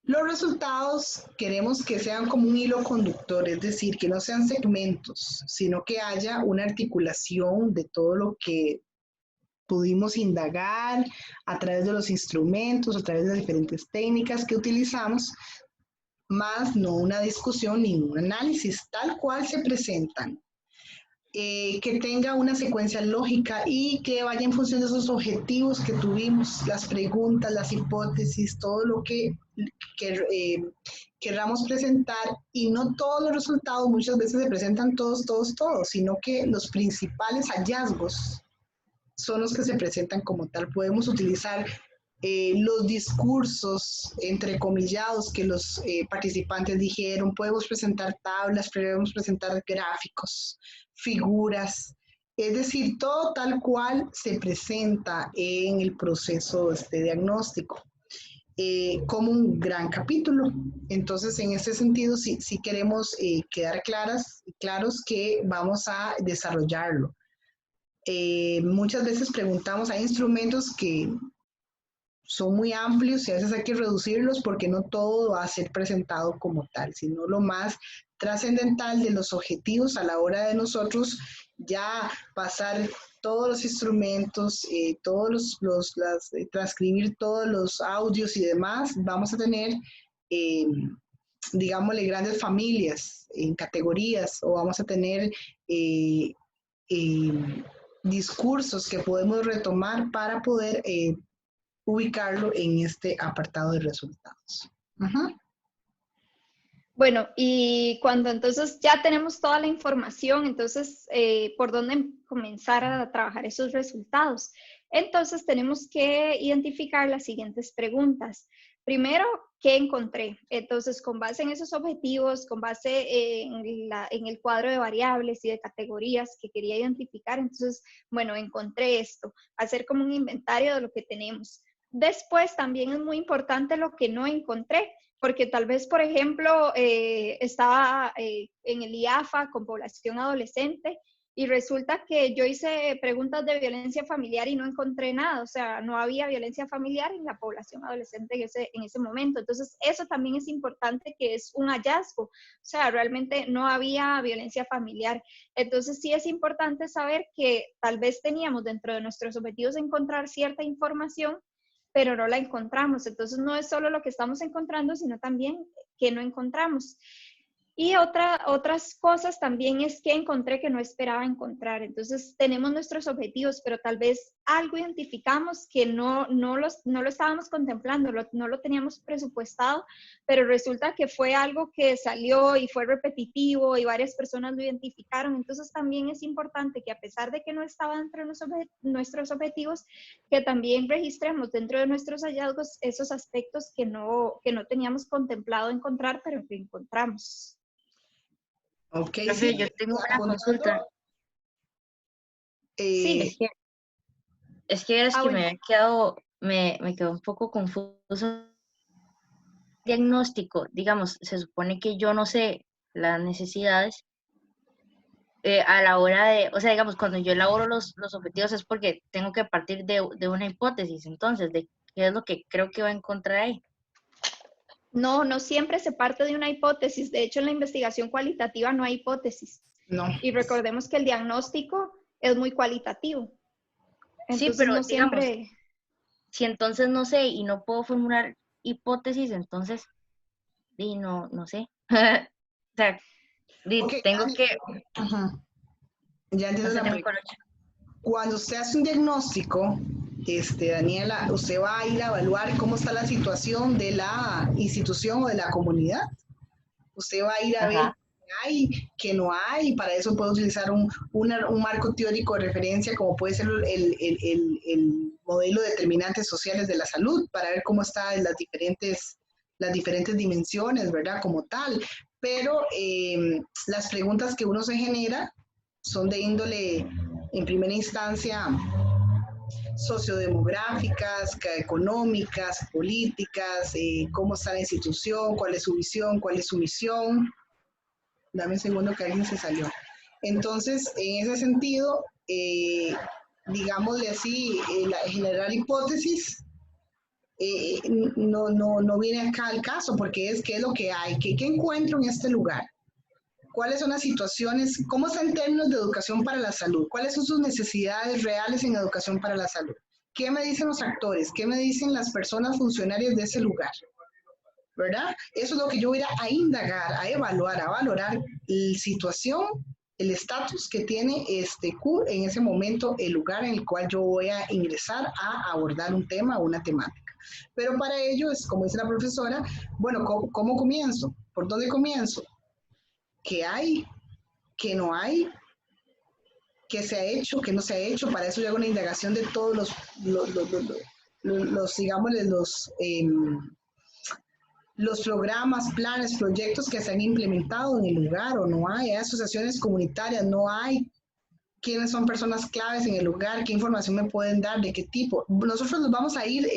Los resultados queremos que sean como un hilo conductor, es decir, que no sean segmentos, sino que haya una articulación de todo lo que pudimos indagar a través de los instrumentos, a través de las diferentes técnicas que utilizamos, más no una discusión ni un análisis, tal cual se presentan. Que tenga una secuencia lógica y que vaya en función de esos objetivos que tuvimos, las preguntas, las hipótesis, todo lo que querramos presentar, y no todos los resultados muchas veces se presentan todos, sino que los principales hallazgos son los que se presentan como tal. Podemos utilizar los discursos entrecomillados que los participantes dijeron, podemos presentar tablas, podemos presentar gráficos, figuras, es decir, todo tal cual se presenta en el proceso diagnóstico, como un gran capítulo. Entonces, en ese sentido, sí queremos quedar claros que vamos a desarrollarlo. Muchas veces preguntamos, hay instrumentos que son muy amplios y a veces hay que reducirlos porque no todo va a ser presentado como tal, sino lo más trascendental de los objetivos a la hora de nosotros ya pasar todos los instrumentos, transcribir todos los audios y demás. Vamos a tener, digámosle, grandes familias en categorías, o vamos a tener discursos que podemos retomar para poder ubicarlo en este apartado de resultados. Bueno, y cuando entonces ya tenemos toda la información, entonces, ¿por dónde comenzar a trabajar esos resultados? Entonces, tenemos que identificar las siguientes preguntas. Primero, ¿qué encontré? Entonces, con base en esos objetivos, con base en el cuadro de variables y de categorías que quería identificar, entonces, bueno, encontré esto, hacer como un inventario de lo que tenemos. Después, también es muy importante lo que no encontré, porque tal vez, por ejemplo, estaba en el IAFA con población adolescente, y resulta que yo hice preguntas de violencia familiar y no encontré nada, o sea, no había violencia familiar en la población adolescente en ese momento. Entonces, eso también es importante, que es un hallazgo, o sea, realmente no había violencia familiar. Entonces, sí es importante saber que tal vez teníamos dentro de nuestros objetivos encontrar cierta información, pero no la encontramos. Entonces, no es solo lo que estamos encontrando, sino también que no encontramos. Y otras cosas también es que encontré que no esperaba encontrar. Entonces, tenemos nuestros objetivos, pero tal vez algo identificamos que no lo estábamos contemplando, no lo teníamos presupuestado, pero resulta que fue algo que salió y fue repetitivo y varias personas lo identificaron. Entonces, también es importante que, a pesar de que no estaba dentro de nuestros objetivos, que también registremos dentro de nuestros hallazgos esos aspectos que no teníamos contemplado encontrar, pero que encontramos. Ok, Profe, sí, yo tengo una consulta. Sí. Es que eres que bueno. me quedó un poco confuso. Diagnóstico, digamos, se supone que yo no sé las necesidades a la hora de, o sea, digamos, cuando yo elaboro los objetivos es porque tengo que partir de una hipótesis, entonces, de qué es lo que creo que va a encontrar ahí. No siempre se parte de una hipótesis. De hecho, en la investigación cualitativa no hay hipótesis. No. Y recordemos que el diagnóstico es muy cualitativo. Entonces, sí, pero no digamos, siempre... si entonces no sé y no puedo formular hipótesis, entonces, y no sé. O sea, Okay, tengo que... Ajá. Ya entiendo no sé, la pregunta. Cuando usted hace un diagnóstico, Daniela, usted va a ir a evaluar cómo está la situación de la institución o de la comunidad. Usted va a ir a ver qué hay, qué no hay, y para eso puede utilizar un marco teórico de referencia, como puede ser el modelo de determinantes sociales de la salud, para ver cómo están las diferentes dimensiones, ¿verdad? Como tal. Pero las preguntas que uno se genera son de índole, en primera instancia, sociodemográficas, económicas, políticas, cómo está la institución, cuál es su visión, cuál es su misión. Dame un segundo que alguien se salió. Entonces, en ese sentido, digámosle así, generar hipótesis no viene acá al caso, porque es qué es lo que hay, qué encuentro en este lugar. ¿Cuáles son las situaciones? ¿Cómo está en términos de educación para la salud? ¿Cuáles son sus necesidades reales en educación para la salud? ¿Qué me dicen los actores? ¿Qué me dicen las personas funcionarias de ese lugar? ¿Verdad? Eso es lo que yo voy a indagar, a evaluar, a valorar la situación, el estatus que tiene Q en ese momento, el lugar en el cual yo voy a ingresar a abordar un tema o una temática. Pero para ello, es como dice la profesora, bueno, ¿cómo comienzo? ¿Por dónde comienzo? ¿Qué hay? ¿Qué no hay? ¿Qué se ha hecho? ¿Qué no se ha hecho? Para eso yo hago una indagación de todos los programas, planes, proyectos que se han implementado en el lugar, o no hay asociaciones comunitarias, no hay quiénes son personas claves en el lugar, qué información me pueden dar, de qué tipo. Nosotros nos vamos a ir,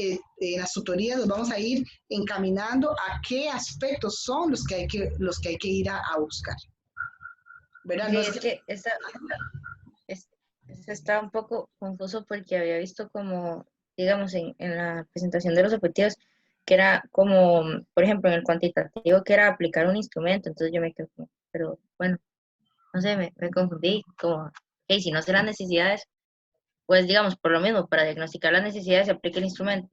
en las tutorías, nos vamos a ir encaminando a qué aspectos son los que hay que ir a buscar. ¿Verdad? Sí, No es que está un poco confuso porque había visto como, digamos, en la presentación de los objetivos, que era como, por ejemplo, en el cuantitativo, que era aplicar un instrumento, entonces yo me quedé como, pero bueno, no sé, me confundí, como, hey, si no sé las necesidades, pues digamos, por lo mismo, para diagnosticar las necesidades se aplica el instrumento.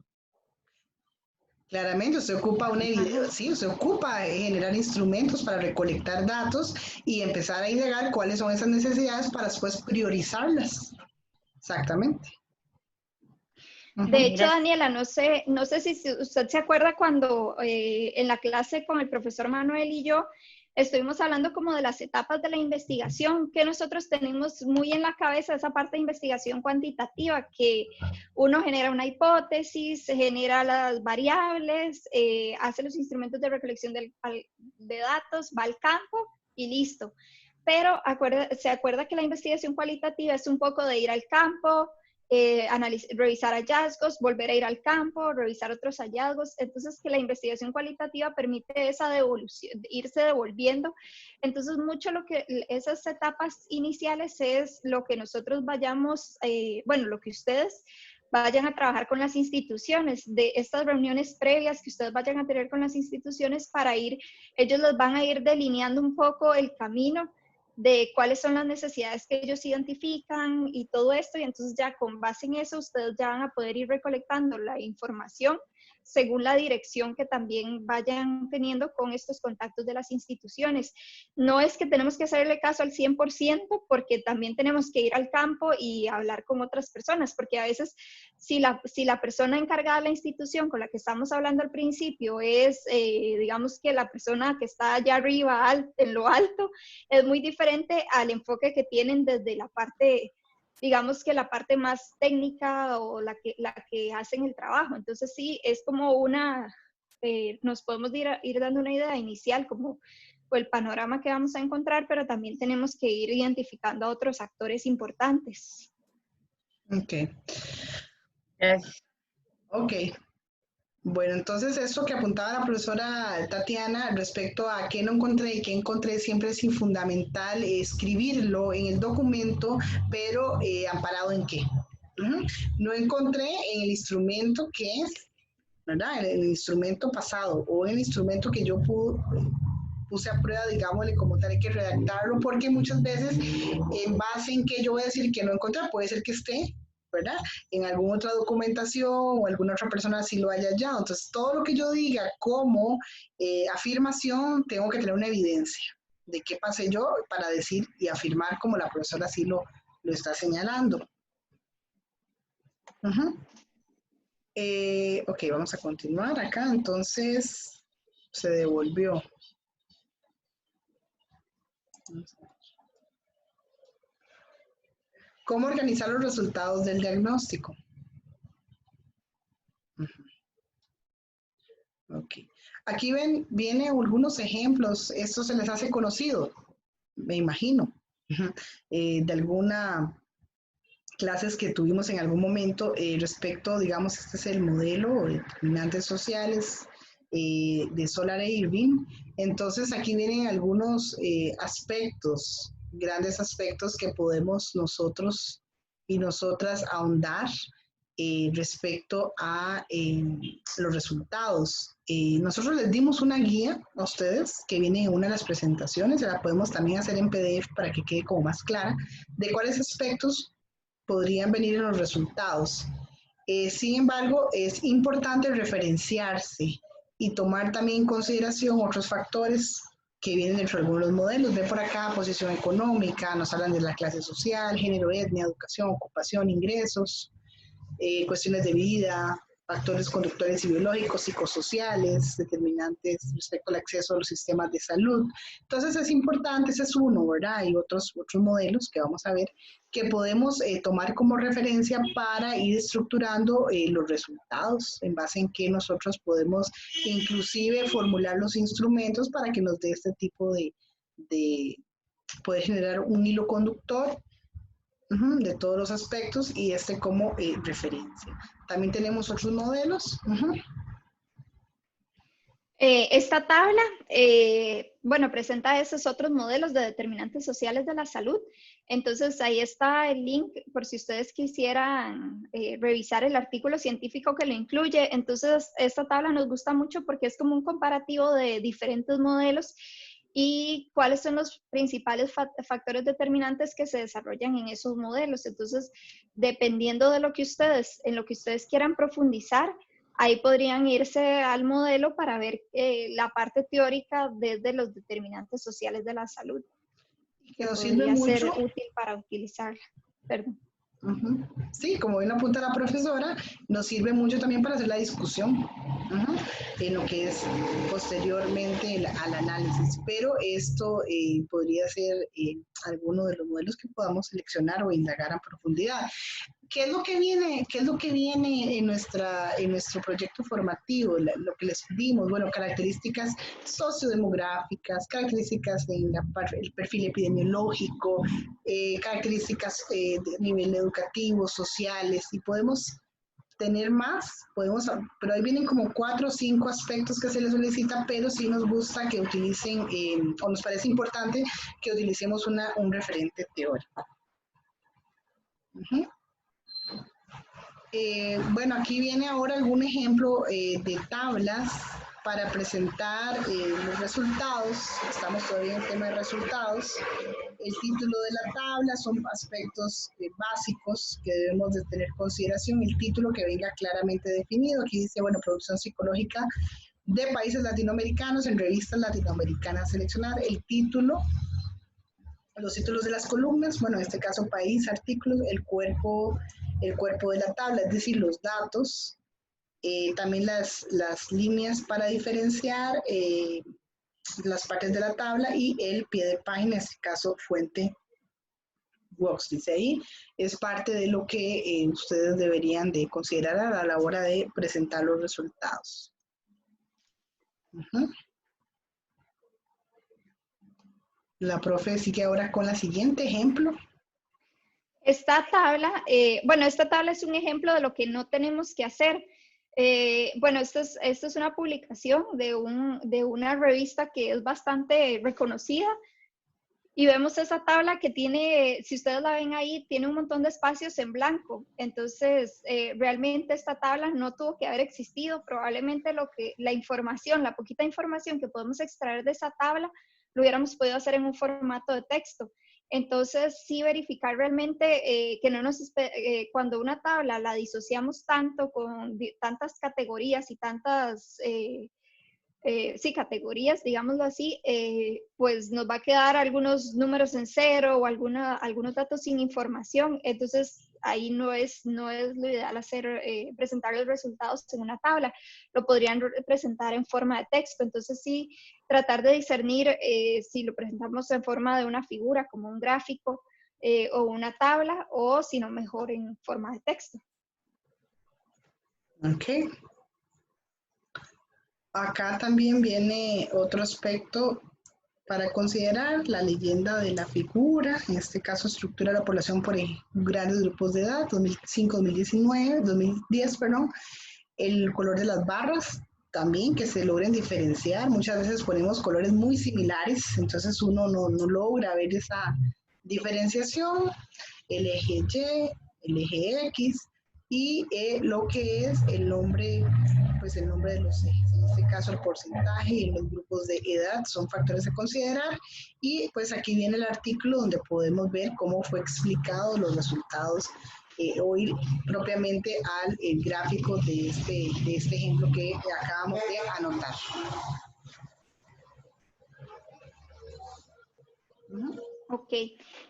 Claramente, se ocupa generar instrumentos para recolectar datos y empezar a indagar cuáles son esas necesidades para después priorizarlas. Exactamente. De hecho, Daniela, no sé si usted se acuerda cuando en la clase con el profesor Manuel y yo estuvimos hablando como de las etapas de la investigación, que nosotros tenemos muy en la cabeza esa parte de investigación cuantitativa, que uno genera una hipótesis, genera las variables, hace los instrumentos de recolección de datos, va al campo y listo. Pero se acuerda que la investigación cualitativa es un poco de ir al campo, revisar hallazgos, volver a ir al campo, revisar otros hallazgos. Entonces, que la investigación cualitativa permite esa devolución, irse devolviendo. Entonces, mucho lo que esas etapas iniciales es lo que nosotros vayamos, lo que ustedes vayan a trabajar con las instituciones, de estas reuniones previas que ustedes vayan a tener con las instituciones ellos los van a ir delineando un poco el camino de cuáles son las necesidades que ellos identifican y todo esto, y entonces ya con base en eso ustedes ya van a poder ir recolectando la información según la dirección que también vayan teniendo con estos contactos de las instituciones. No es que tenemos que hacerle caso al 100%, porque también tenemos que ir al campo y hablar con otras personas, porque a veces si la persona encargada de la institución con la que estamos hablando al principio es, digamos que la persona que está allá arriba, en lo alto, es muy diferente al enfoque que tienen desde la parte, digamos que la parte más técnica o la que hacen el trabajo. Entonces sí, es como nos podemos ir dando una idea inicial como el panorama que vamos a encontrar, pero también tenemos que ir identificando a otros actores importantes. Ok. Ok. Bueno, entonces esto que apuntaba la profesora Tatiana respecto a qué no encontré y qué encontré, siempre es fundamental escribirlo en el documento, pero amparado en qué. No encontré en el instrumento que es, ¿verdad? En el instrumento pasado o en el instrumento que yo puse a prueba, digámosle, como tal, hay que redactarlo, porque muchas veces en base en que yo voy a decir que no encontré, puede ser que esté, ¿verdad? En alguna otra documentación o alguna otra persona así lo haya hallado. Entonces, todo lo que yo diga como afirmación, tengo que tener una evidencia de qué pasé yo para decir y afirmar como la profesora así lo está señalando. Ok, vamos a continuar acá. Entonces, se devolvió. ¿Cómo organizar los resultados del diagnóstico? Ok. Aquí vienen algunos ejemplos. Esto se les hace conocido, me imagino, de alguna clases que tuvimos en algún momento respecto, digamos, este es el modelo de determinantes sociales de Solar e Irving. Entonces aquí vienen algunos aspectos, grandes aspectos que podemos nosotros y nosotras ahondar respecto a los resultados. Nosotros les dimos una guía a ustedes que viene en una de las presentaciones, se la podemos también hacer en PDF para que quede como más clara, de cuáles aspectos podrían venir en los resultados. Sin embargo, es importante referenciarse y tomar también en consideración otros factores que vienen dentro de algunos modelos. Ven por acá posición económica, nos hablan de la clase social, género, etnia, educación, ocupación, ingresos, cuestiones de vida, factores conductuales y biológicos, psicosociales, determinantes respecto al acceso a los sistemas de salud. Entonces es importante, ese es uno, ¿verdad? Hay otros modelos que vamos a ver que podemos tomar como referencia para ir estructurando los resultados en base en que nosotros podemos inclusive formular los instrumentos para que nos dé este tipo de poder generar un hilo conductor de todos los aspectos y como referencia. También tenemos otros modelos. Esta tabla, presenta esos otros modelos de determinantes sociales de la salud. Entonces, ahí está el link por si ustedes quisieran revisar el artículo científico que lo incluye. Entonces, esta tabla nos gusta mucho porque es como un comparativo de diferentes modelos y cuáles son los principales factores determinantes que se desarrollan en esos modelos. Entonces, dependiendo de en lo que ustedes quieran profundizar, ahí podrían irse al modelo para ver la parte teórica desde los determinantes sociales de la salud, que podría ser útil para utilizarla. Perdón. Sí, como bien apunta la profesora, nos sirve mucho también para hacer la discusión en lo que es posteriormente al análisis, pero esto podría ser alguno de los modelos que podamos seleccionar o indagar a profundidad. ¿Qué es lo que viene, en nuestro proyecto formativo? Lo que les pedimos, bueno, características sociodemográficas, características en el perfil epidemiológico, características de nivel educativo, sociales, y podemos tener más, pero ahí vienen como 4 o 5 aspectos que se les solicita, pero sí nos gusta que utilicen, o nos parece importante que utilicemos un referente teórico. Bueno, aquí viene ahora algún ejemplo de tablas para presentar los resultados. Estamos todavía en el tema de resultados. El título de la tabla son aspectos básicos que debemos de tener consideración. El título que venga claramente definido. Aquí dice, bueno, producción psicológica de países latinoamericanos en revistas latinoamericanas seleccionar. El título, los títulos de las columnas, bueno, en este caso país, artículos, el cuerpo de la tabla, es decir, los datos, también las líneas para diferenciar las partes de la tabla y el pie de página, en este caso fuente Works, dice ahí, es parte de lo que ustedes deberían de considerar a la hora de presentar los resultados. La profe sigue ahora con la siguiente ejemplo. Esta tabla, esta tabla es un ejemplo de lo que no tenemos que hacer. Bueno, esto es una publicación de una revista que es bastante reconocida y vemos esa tabla que tiene, si ustedes la ven ahí, tiene un montón de espacios en blanco. Entonces, realmente esta tabla no tuvo que haber existido. Probablemente la poquita información que podemos extraer de esa tabla, lo hubiéramos podido hacer en un formato de texto. Entonces, sí verificar realmente que no cuando una tabla la disociamos tanto con tantas categorías y tantas, categorías, digámoslo así, pues nos va a quedar algunos números en cero o algunos datos sin información. Entonces, ahí no es lo ideal presentar los resultados en una tabla. Lo podrían presentar en forma de texto. Entonces, sí, tratar de discernir si lo presentamos en forma de una figura, como un gráfico o una tabla, o si no, mejor en forma de texto. Ok. Acá también viene otro aspecto para considerar, la leyenda de la figura, en este caso estructura la población por grandes grupos de edad, 2005, 2010, perdón, el color de las barras también, que se logren diferenciar. Muchas veces ponemos colores muy similares, entonces uno no logra ver esa diferenciación, el eje Y, el eje X, y lo que es el nombre de los ejes, en este caso el porcentaje y los grupos de edad son factores a considerar, y pues aquí viene el artículo donde podemos ver cómo fue explicado los resultados o ir propiamente al gráfico de este ejemplo que acabamos de anotar. Ok,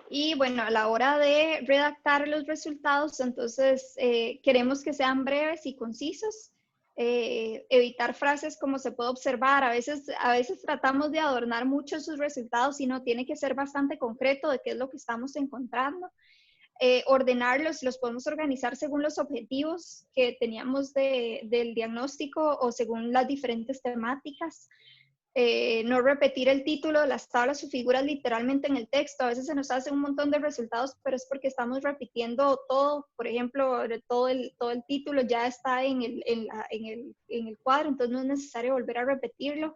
y bueno, a la hora de redactar los resultados, entonces queremos que sean breves y concisos, evitar frases como se puede observar. A veces tratamos de adornar mucho sus resultados y no, tiene que ser bastante concreto de qué es lo que estamos encontrando. Ordenarlos, los podemos organizar según los objetivos que teníamos del diagnóstico o según las diferentes temáticas. No repetir el título de las tablas o figuras literalmente en el texto. A veces se nos hace un montón de resultados, pero es porque estamos repitiendo todo. Por ejemplo, todo el título ya está en el cuadro, entonces no es necesario volver a repetirlo.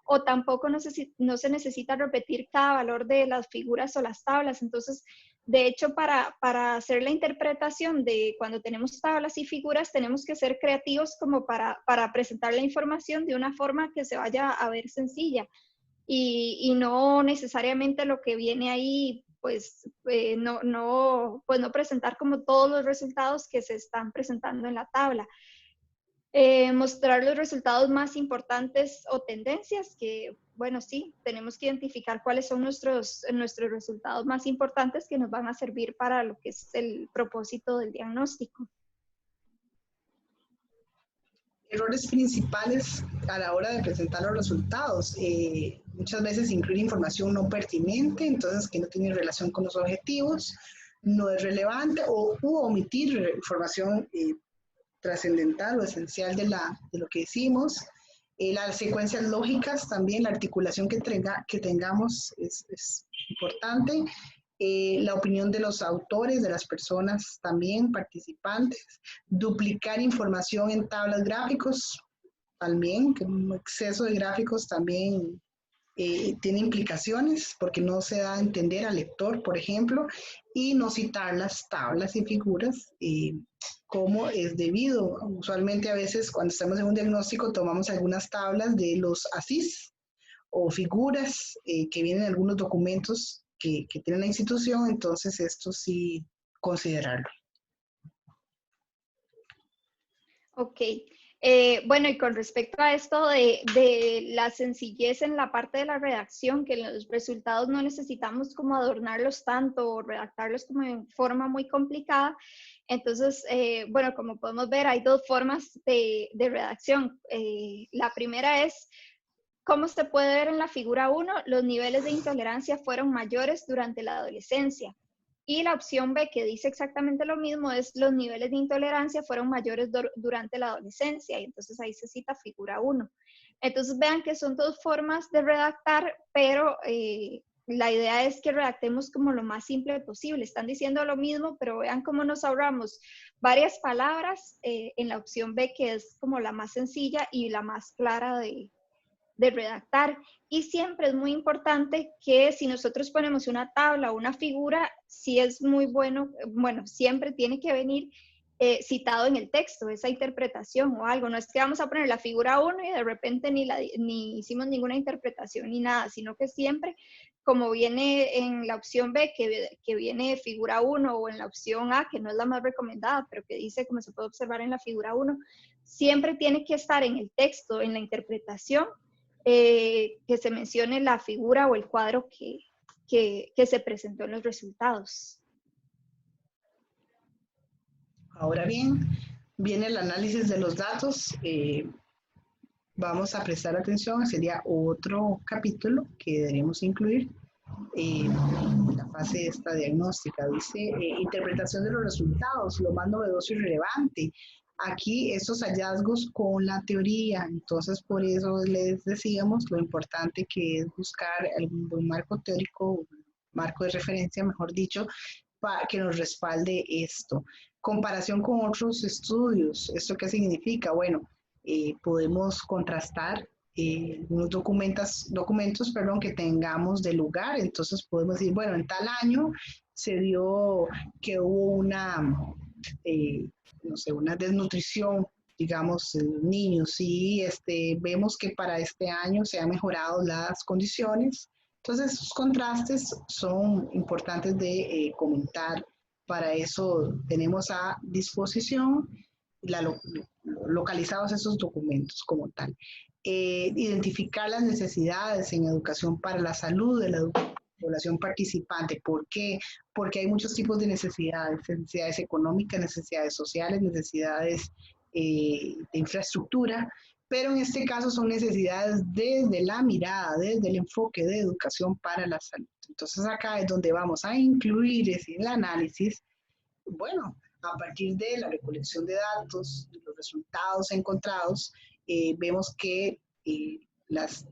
O tampoco no se necesita repetir cada valor de las figuras o las tablas. Entonces, de hecho, para hacer la interpretación de cuando tenemos tablas y figuras, tenemos que ser creativos como para presentar la información de una forma que se vaya a ver sencilla y no necesariamente lo que viene ahí, pues no presentar como todos los resultados que se están presentando en la tabla. Mostrar los resultados más importantes o tendencias que, bueno, sí, tenemos que identificar cuáles son nuestros resultados más importantes que nos van a servir para lo que es el propósito del diagnóstico. Errores principales a la hora de presentar los resultados. Muchas veces incluir información no pertinente, entonces que no tiene relación con los objetivos, no es relevante, o omitir información trascendental o esencial de lo que hicimos. Las secuencias lógicas también, la articulación que tengamos es importante. La opinión de los autores, de las personas también participantes. Duplicar información en tablas gráficos también, que un exceso de gráficos también tiene implicaciones porque no se da a entender al lector, por ejemplo, y no citar las tablas y figuras como es debido. Usualmente a veces cuando estamos en un diagnóstico tomamos algunas tablas de los ASIS o figuras que vienen en algunos documentos que tiene la institución, entonces esto sí considerarlo. Ok. Bueno, y con respecto a esto de la sencillez en la parte de la redacción, que los resultados no necesitamos como adornarlos tanto o redactarlos como en forma muy complicada, entonces, bueno, como podemos ver, hay dos formas de redacción. La primera es, como se puede ver en la figura 1, los niveles de intolerancia fueron mayores durante la adolescencia. Y la opción B, que dice exactamente lo mismo, es los niveles de intolerancia fueron mayores durante la adolescencia. Y entonces ahí se cita figura 1. Entonces vean que son dos formas de redactar, pero la idea es que redactemos como lo más simple posible. Están diciendo lo mismo, pero vean cómo nos ahorramos varias palabras en la opción B, que es como la más sencilla y la más clara de redactar. Y siempre es muy importante que si nosotros ponemos una tabla o una figura, sí es muy bueno, siempre tiene que venir citado en el texto, esa interpretación o algo. No es que vamos a poner la figura 1 y de repente ni hicimos ninguna interpretación ni nada, sino que siempre, como viene en la opción B, que viene figura 1, o en la opción A, que no es la más recomendada, pero que dice, como se puede observar en la figura 1, siempre tiene que estar en el texto, en la interpretación, que se mencione la figura o el cuadro que se presentó en los resultados. Ahora bien, viene el análisis de los datos. Vamos a prestar atención, sería otro capítulo que deberíamos incluir en la fase esta diagnóstica. Dice interpretación de los resultados, lo más novedoso y relevante. Aquí estos hallazgos con la teoría, entonces por eso les decíamos lo importante que es buscar algún buen marco teórico, marco de referencia, mejor dicho, para que nos respalde esto. Comparación con otros estudios, ¿esto qué significa? Bueno, podemos contrastar unos documentos que tengamos de lugar, entonces podemos decir, bueno, en tal año se dio que hubo una, no sé, una desnutrición, digamos, en niños, y vemos que para este año se han mejorado las condiciones. Entonces, esos contrastes son importantes de comentar. Para eso tenemos a disposición localizados esos documentos como tal. Identificar las necesidades en educación para la salud de la población participante. ¿Por qué? Porque hay muchos tipos de necesidades económicas, necesidades sociales, necesidades de infraestructura, pero en este caso son necesidades desde la mirada, desde el enfoque de educación para la salud. Entonces acá es donde vamos a incluir el análisis, bueno, a partir de la recolección de datos, de los resultados encontrados, vemos que las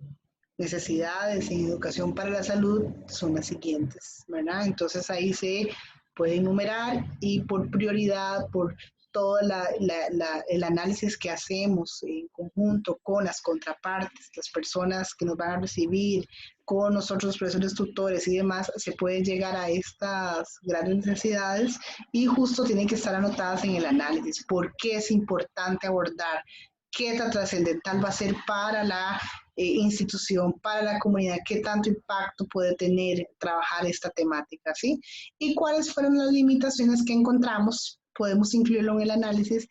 necesidades en educación para la salud son las siguientes, ¿verdad? Entonces ahí se puede enumerar y por prioridad, por todo el análisis que hacemos en conjunto con las contrapartes, las personas que nos van a recibir, con nosotros, profesores tutores y demás, se puede llegar a estas grandes necesidades y justo tienen que estar anotadas en el análisis. ¿Por qué es importante abordar? ¿Qué tan trascendental va a ser para la institución, para la comunidad? ¿Qué tanto impacto puede tener trabajar esta temática? ¿Sí? ¿Y cuáles fueron las limitaciones que encontramos? Podemos incluirlo en el análisis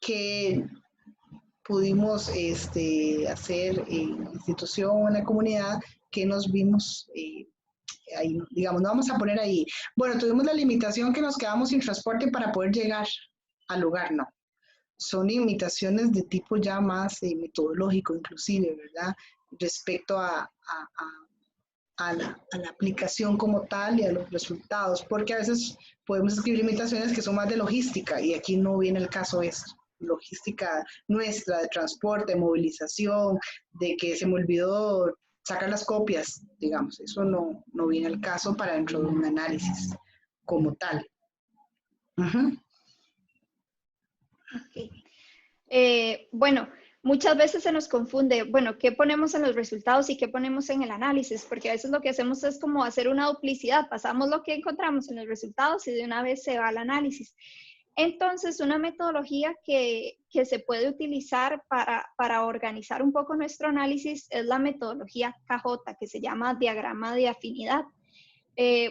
que pudimos hacer en la institución, en la comunidad, que nos vimos ahí, digamos, no vamos a poner ahí. Bueno, tuvimos la limitación que nos quedamos sin transporte para poder llegar al lugar, no. Son limitaciones de tipo ya más metodológico, inclusive, ¿verdad? Respecto a la aplicación como tal y a los resultados, porque a veces podemos escribir limitaciones que son más de logística y aquí no viene el caso de esto. Logística nuestra, de transporte, movilización, de que se me olvidó sacar las copias, digamos, eso no viene al caso para dentro de un análisis como tal. Okay. Bueno, muchas veces se nos confunde, bueno, ¿qué ponemos en los resultados y qué ponemos en el análisis? Porque a veces lo que hacemos es como hacer una duplicidad, pasamos lo que encontramos en los resultados y de una vez se va al análisis. Entonces, una metodología que se puede utilizar para organizar un poco nuestro análisis es la metodología KJ, que se llama diagrama de afinidad.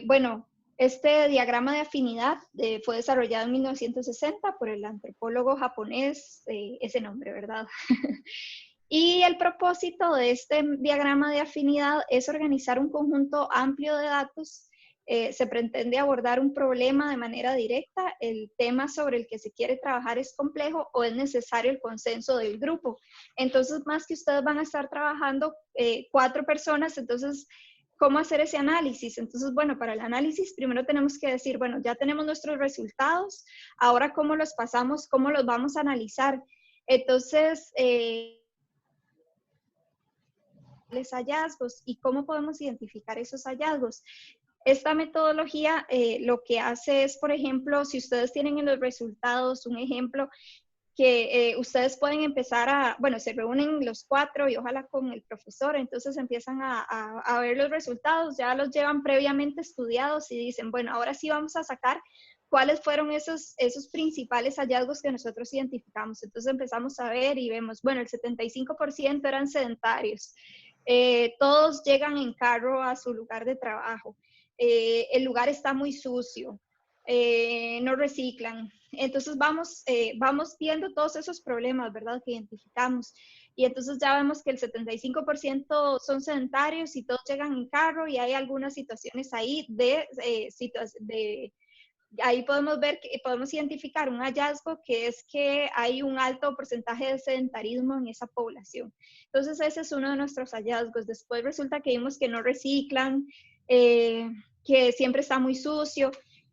Bueno, este diagrama de afinidad fue desarrollado en 1960 por el antropólogo japonés, ese nombre, ¿verdad? Y el propósito de este diagrama de afinidad es organizar un conjunto amplio de datos. Se pretende abordar un problema de manera directa, el tema sobre el que se quiere trabajar es complejo o es necesario el consenso del grupo. Entonces, más que ustedes van a estar trabajando 4 personas, entonces, ¿cómo hacer ese análisis? Entonces, bueno, para el análisis primero tenemos que decir, bueno, ya tenemos nuestros resultados, ahora ¿cómo los pasamos? ¿Cómo los vamos a analizar? Entonces, hallazgos y cómo podemos identificar esos hallazgos. Esta metodología lo que hace es, por ejemplo, si ustedes tienen en los resultados un ejemplo que ustedes pueden empezar bueno, se reúnen los 4 y ojalá con el profesor, entonces empiezan a ver los resultados, ya los llevan previamente estudiados y dicen, bueno, ahora sí vamos a sacar cuáles fueron esos principales hallazgos que nosotros identificamos. Entonces empezamos a ver y vemos, bueno, el 75% eran sedentarios, todos llegan en carro a su lugar de trabajo. El lugar está muy sucio, no reciclan. Entonces vamos viendo todos esos problemas, ¿verdad? Que identificamos. Y entonces ya vemos que el 75% son sedentarios y todos llegan en carro y hay algunas situaciones ahí ahí podemos ver, podemos identificar un hallazgo que es que hay un alto porcentaje de sedentarismo en esa población. Entonces ese es uno de nuestros hallazgos. Después resulta que vimos que no reciclan, que siempre está muy sucio.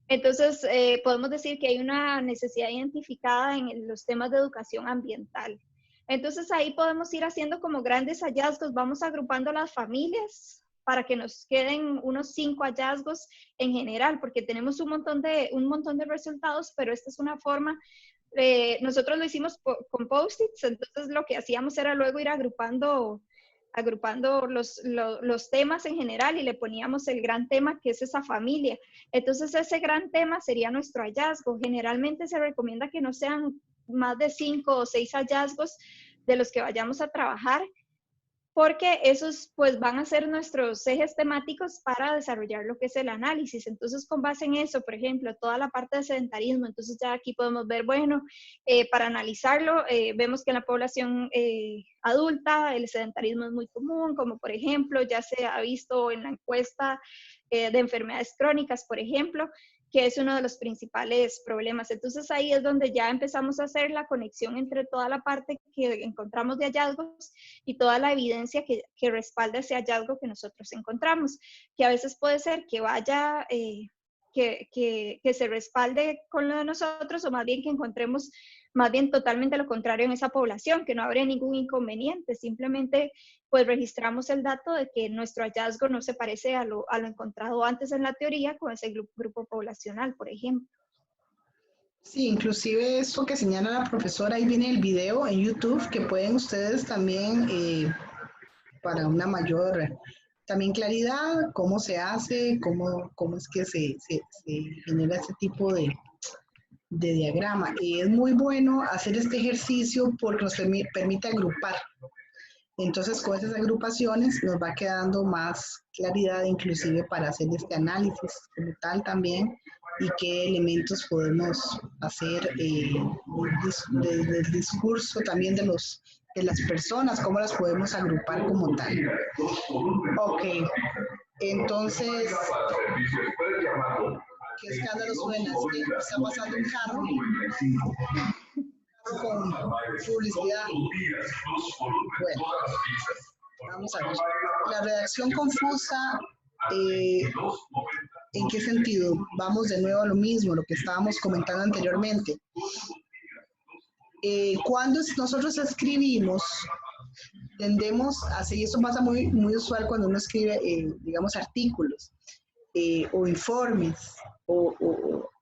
Entonces podemos decir que hay una necesidad identificada en los temas de educación ambiental. Entonces ahí podemos ir haciendo como grandes hallazgos, vamos agrupando las familias para que nos queden unos 5 hallazgos en general, porque tenemos un montón de resultados, pero esta es una forma, nosotros lo hicimos con post-its, entonces lo que hacíamos era luego ir agrupando los temas en general y le poníamos el gran tema que es esa familia. Entonces ese gran tema sería nuestro hallazgo. Generalmente se recomienda que no sean más de 5 o 6 hallazgos de los que vayamos a trabajar, porque esos pues van a ser nuestros ejes temáticos para desarrollar lo que es el análisis. Entonces, con base en eso, por ejemplo, toda la parte de sedentarismo, entonces ya aquí podemos ver, bueno, para analizarlo, vemos que en la población adulta el sedentarismo es muy común, como por ejemplo, ya se ha visto en la encuesta de enfermedades crónicas, por ejemplo, que es uno de los principales problemas. Entonces ahí es donde ya empezamos a hacer la conexión entre toda la parte que encontramos de hallazgos y toda la evidencia que respalda ese hallazgo que nosotros encontramos, que a veces puede ser que vaya, que se respalde con lo de nosotros, o más bien que encontremos más bien totalmente lo contrario en esa población, que no habría ningún inconveniente, simplemente pues registramos el dato de que nuestro hallazgo no se parece a lo encontrado antes en la teoría con ese grupo poblacional, por ejemplo. Sí, inclusive eso que señala la profesora, ahí viene el video en YouTube que pueden ustedes también, para una mayor también claridad, cómo se hace, cómo es que se genera este tipo de diagrama. Y es muy bueno hacer este ejercicio porque nos permite agrupar. Entonces, con esas agrupaciones nos va quedando más claridad, inclusive para hacer este análisis como tal también y qué elementos podemos hacer desde el discurso también de las personas, cómo las podemos agrupar como tal. Ok, entonces, ¿qué escándalo suena? Es que está pasando un carro con publicidad. Bueno, vamos a ver. La redacción confusa, ¿en qué sentido? Vamos de nuevo a lo mismo, lo que estábamos comentando anteriormente. Cuando nosotros escribimos, tendemos a hacer, y eso pasa muy, muy usual cuando uno escribe, digamos, artículos o informes,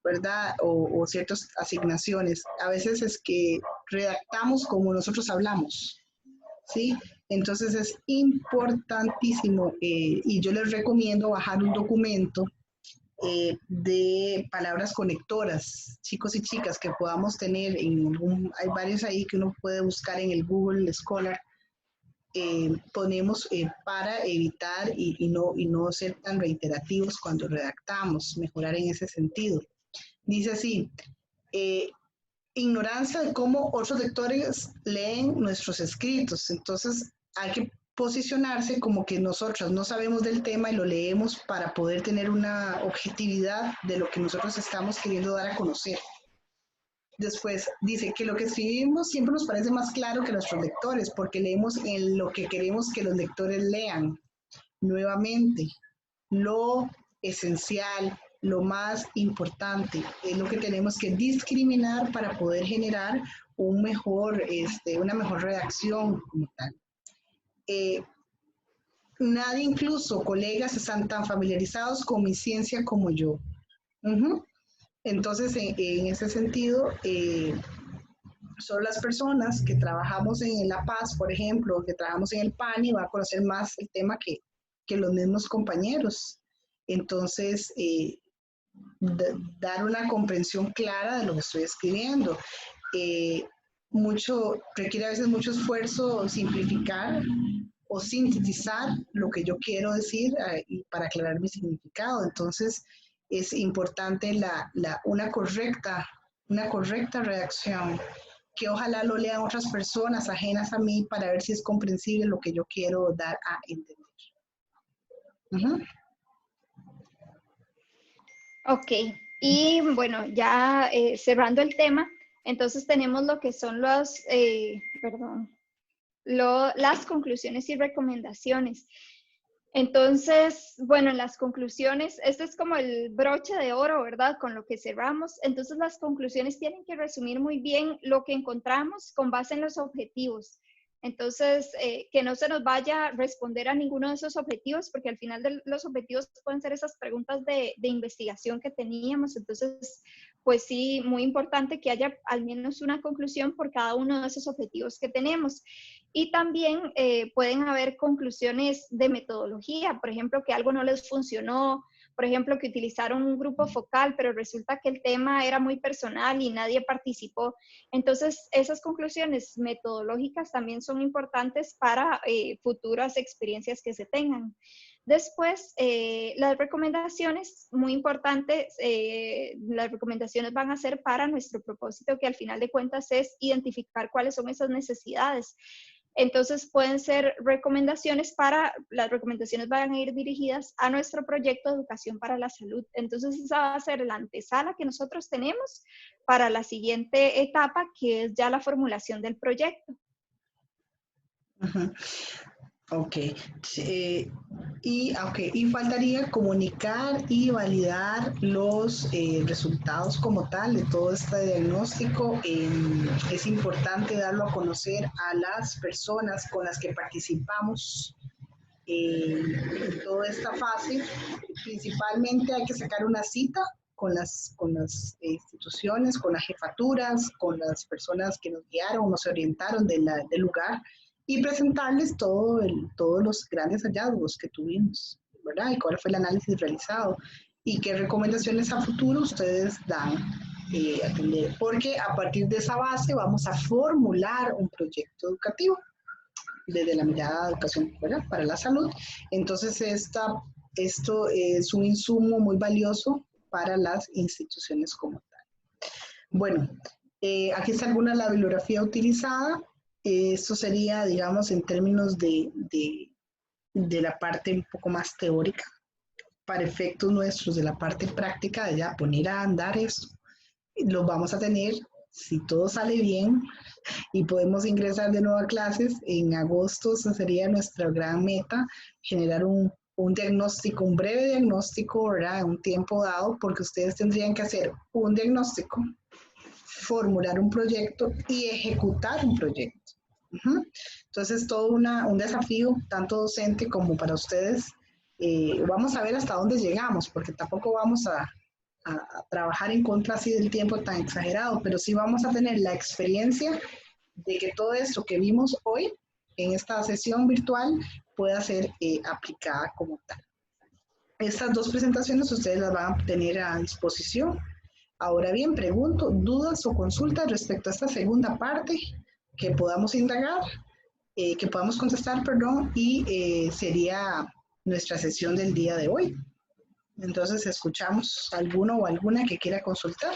¿verdad? O ciertas asignaciones. A veces es que redactamos como nosotros hablamos, ¿sí? Entonces es importantísimo, y yo les recomiendo bajar un documento de palabras conectoras, chicos y chicas, que podamos tener, hay varios ahí que uno puede buscar en el Google Scholar, ponemos para evitar y no ser tan reiterativos cuando redactamos, mejorar en ese sentido. Dice así, ignorancia de cómo otros lectores leen nuestros escritos. Entonces hay que posicionarse como que nosotros no sabemos del tema y lo leemos para poder tener una objetividad de lo que nosotros estamos queriendo dar a conocer. Después dice que lo que escribimos siempre nos parece más claro que nuestros lectores, porque leemos en lo que queremos que los lectores lean. Nuevamente, lo esencial, lo más importante, es lo que tenemos que discriminar para poder generar una mejor redacción como tal. Nadie, incluso colegas, están tan familiarizados con mi ciencia como yo. Entonces, en ese sentido, son las personas que trabajamos en La Paz, por ejemplo, que trabajamos en el PANI, va a conocer más el tema que los mismos compañeros. Entonces, dar una comprensión clara de lo que estoy escribiendo. Requiere a veces mucho esfuerzo simplificar o sintetizar lo que yo quiero decir para aclarar mi significado. Entonces, es importante una correcta redacción, que ojalá lo lean otras personas ajenas a mí para ver si es comprensible lo que yo quiero dar a entender. Ok, y bueno, ya cerrando el tema, entonces tenemos lo que son las conclusiones y recomendaciones. Entonces, bueno, en las conclusiones, este es como el broche de oro, ¿verdad? Con lo que cerramos. Entonces, las conclusiones tienen que resumir muy bien lo que encontramos con base en los objetivos. Entonces, que no se nos vaya a responder a ninguno de esos objetivos, porque al final de los objetivos pueden ser esas preguntas de investigación que teníamos. Entonces, pues sí, muy importante que haya al menos una conclusión por cada uno de esos objetivos que tenemos. Y también pueden haber conclusiones de metodología, por ejemplo, que algo no les funcionó, por ejemplo, que utilizaron un grupo focal, pero resulta que el tema era muy personal y nadie participó. Entonces, esas conclusiones metodológicas también son importantes para futuras experiencias que se tengan. Después, las recomendaciones, muy importantes, las recomendaciones van a ser para nuestro propósito, que al final de cuentas es identificar cuáles son esas necesidades. Entonces pueden ser las recomendaciones van a ir dirigidas a nuestro proyecto de educación para la salud. Entonces esa va a ser la antesala que nosotros tenemos para la siguiente etapa, que es ya la formulación del proyecto. Ok. Y faltaría comunicar y validar los resultados como tal de todo este diagnóstico. Es importante darlo a conocer a las personas con las que participamos en toda esta fase. Principalmente hay que sacar una cita con las instituciones, con las jefaturas, con las personas que nos guiaron, nos orientaron del lugar, y presentarles todos los grandes hallazgos que tuvimos, ¿verdad? Y cuál fue el análisis realizado y qué recomendaciones a futuro ustedes dan a atender. Porque a partir de esa base vamos a formular un proyecto educativo desde la mirada de educación, ¿verdad?, para la salud. Entonces, esto es un insumo muy valioso para las instituciones como tal. Bueno, aquí está alguna de la bibliografía utilizada. Esto sería, digamos, en términos de la parte un poco más teórica. Para efectos nuestros de la parte práctica, de ya poner a andar esto, los vamos a tener, si todo sale bien y podemos ingresar de nuevo a clases, en agosto. Esa sería nuestra gran meta, generar un diagnóstico, un breve diagnóstico, ¿verdad? En un tiempo dado, porque ustedes tendrían que hacer un diagnóstico, formular un proyecto y ejecutar un proyecto. Entonces, todo un desafío, tanto docente como para ustedes. Vamos a ver hasta dónde llegamos, porque tampoco vamos a trabajar en contra así del tiempo tan exagerado, pero sí vamos a tener la experiencia de que todo esto que vimos hoy en esta sesión virtual pueda ser aplicada como tal. Estas dos presentaciones ustedes las van a tener a disposición. Ahora bien, pregunto, ¿dudas o consultas respecto a esta segunda parte que podamos indagar, que podamos contestar, perdón, y sería nuestra sesión del día de hoy? Entonces, escuchamos alguno o alguna que quiera consultar.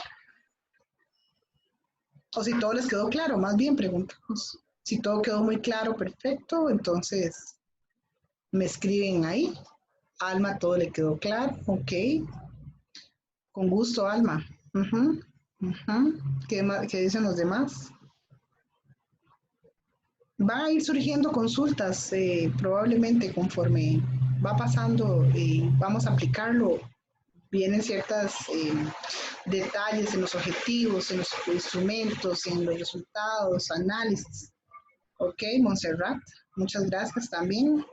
O si todo les quedó claro, más bien preguntamos. Si todo quedó muy claro, perfecto, entonces me escriben ahí. Alma, todo le quedó claro, ok. Con gusto, Alma. ¿Qué dicen los demás? Va a ir surgiendo consultas probablemente conforme va pasando y vamos a aplicarlo. Vienen ciertos detalles en los objetivos, en los instrumentos, en los resultados, análisis. Ok, Montserrat, muchas gracias también.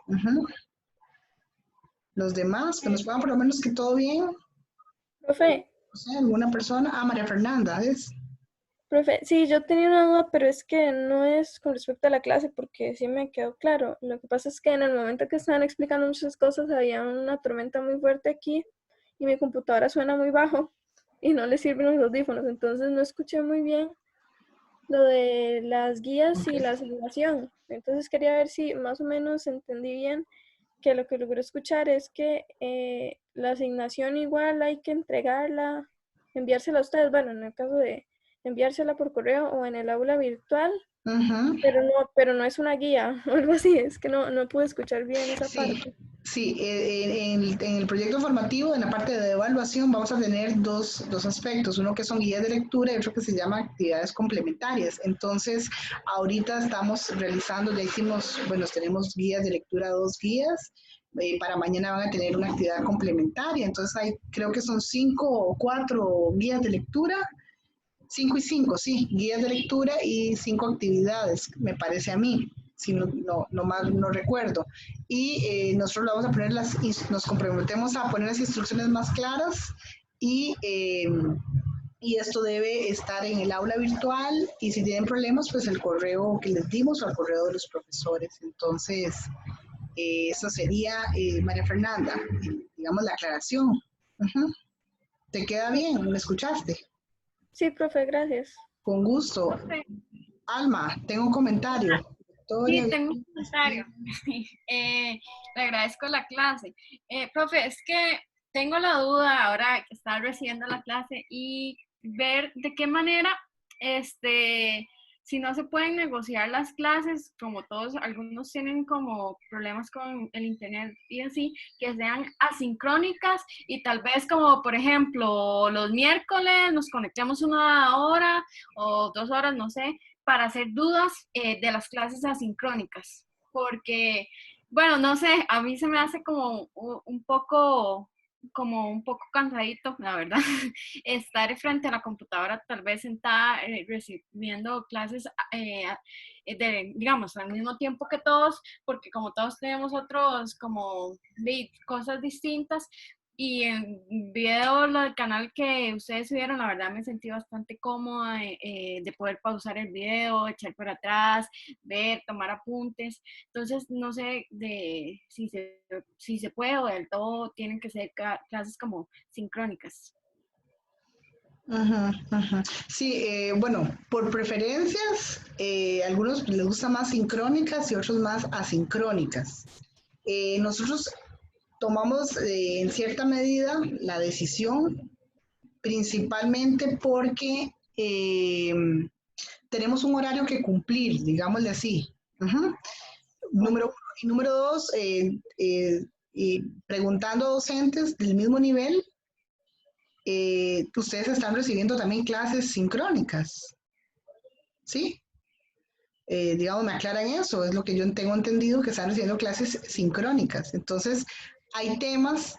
Los demás, que nos puedan por lo menos que todo bien. Profe. O sea, alguna persona. Ah, María Fernanda, ¿es? Profe, sí, yo tenía una duda, pero es que no es con respecto a la clase, porque sí me quedó claro. Lo que pasa es que en el momento que estaban explicando muchas cosas, había una tormenta muy fuerte aquí y mi computadora suena muy bajo y no le sirven los audífonos, entonces no escuché muy bien lo de las guías y la asignación. Entonces quería ver si más o menos entendí bien, que lo que logré escuchar es que la asignación igual hay que entregarla, enviársela a ustedes, bueno, en el caso de enviársela por correo o en el aula virtual, pero no es una guía o algo así, es que no pude escuchar bien esa parte. Sí, en el proyecto formativo, en la parte de evaluación, vamos a tener dos aspectos, uno que son guías de lectura y otro que se llama actividades complementarias. Entonces, ahorita estamos realizando, ya hicimos, bueno, tenemos guías de lectura, 2 guías, para mañana van a tener una actividad complementaria, entonces creo que son 5 o 4 guías de lectura, 5 y 5, sí, guías de lectura y 5 actividades, me parece a mí, si no recuerdo. Y nosotros le vamos a poner nos comprometemos a poner las instrucciones más claras y esto debe estar en el aula virtual y si tienen problemas, pues el correo que les dimos o el correo de los profesores. Entonces, eso sería, María Fernanda, digamos la aclaración. ¿Te queda bien? ¿Me escuchaste? Sí, profe, gracias. Con gusto. Profe. Alma, tengo un comentario. Sí, tengo un comentario. Le agradezco la clase. Profe, es que tengo la duda ahora que está recibiendo la clase y ver de qué manera, si no se pueden negociar las clases, como todos, algunos tienen como problemas con el internet y así, que sean asincrónicas y tal vez como, por ejemplo, los miércoles nos conectemos 1 hora o 2 horas, no sé, para hacer dudas de las clases asincrónicas. Porque, bueno, no sé, a mí se me hace como un poco cansadito, la verdad, estar frente a la computadora, tal vez sentada recibiendo clases, digamos, al mismo tiempo que todos, porque como todos tenemos otros, como cosas distintas, y en video, lo del canal que ustedes subieron, la verdad me sentí bastante cómoda de poder pausar el video, echar para atrás, ver, tomar apuntes. Entonces, no sé si se puede o del todo tienen que ser clases como sincrónicas. Sí, bueno, por preferencias, algunos les gusta más sincrónicas y otros más asincrónicas. Nosotros tomamos en cierta medida la decisión principalmente porque tenemos un horario que cumplir, digámosle así. Número uno. Y número dos, preguntando a docentes del mismo nivel, ustedes están recibiendo también clases sincrónicas, ¿sí? Digamos, me aclaran eso, es lo que yo tengo entendido, que están recibiendo clases sincrónicas. Entonces, hay temas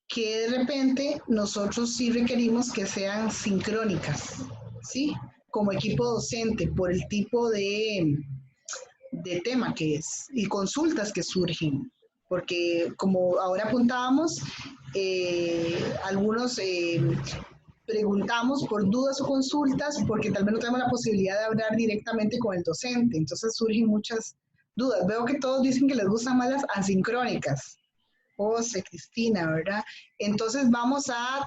que de repente nosotros sí requerimos que sean sincrónicas, ¿sí? Como equipo docente, por el tipo de tema que es y consultas que surgen. Porque como ahora apuntábamos, algunos preguntamos por dudas o consultas porque tal vez no tenemos la posibilidad de hablar directamente con el docente. Entonces surgen muchas dudas. Veo que todos dicen que les gustan más las asincrónicas. José, Cristina, ¿verdad? Entonces vamos a,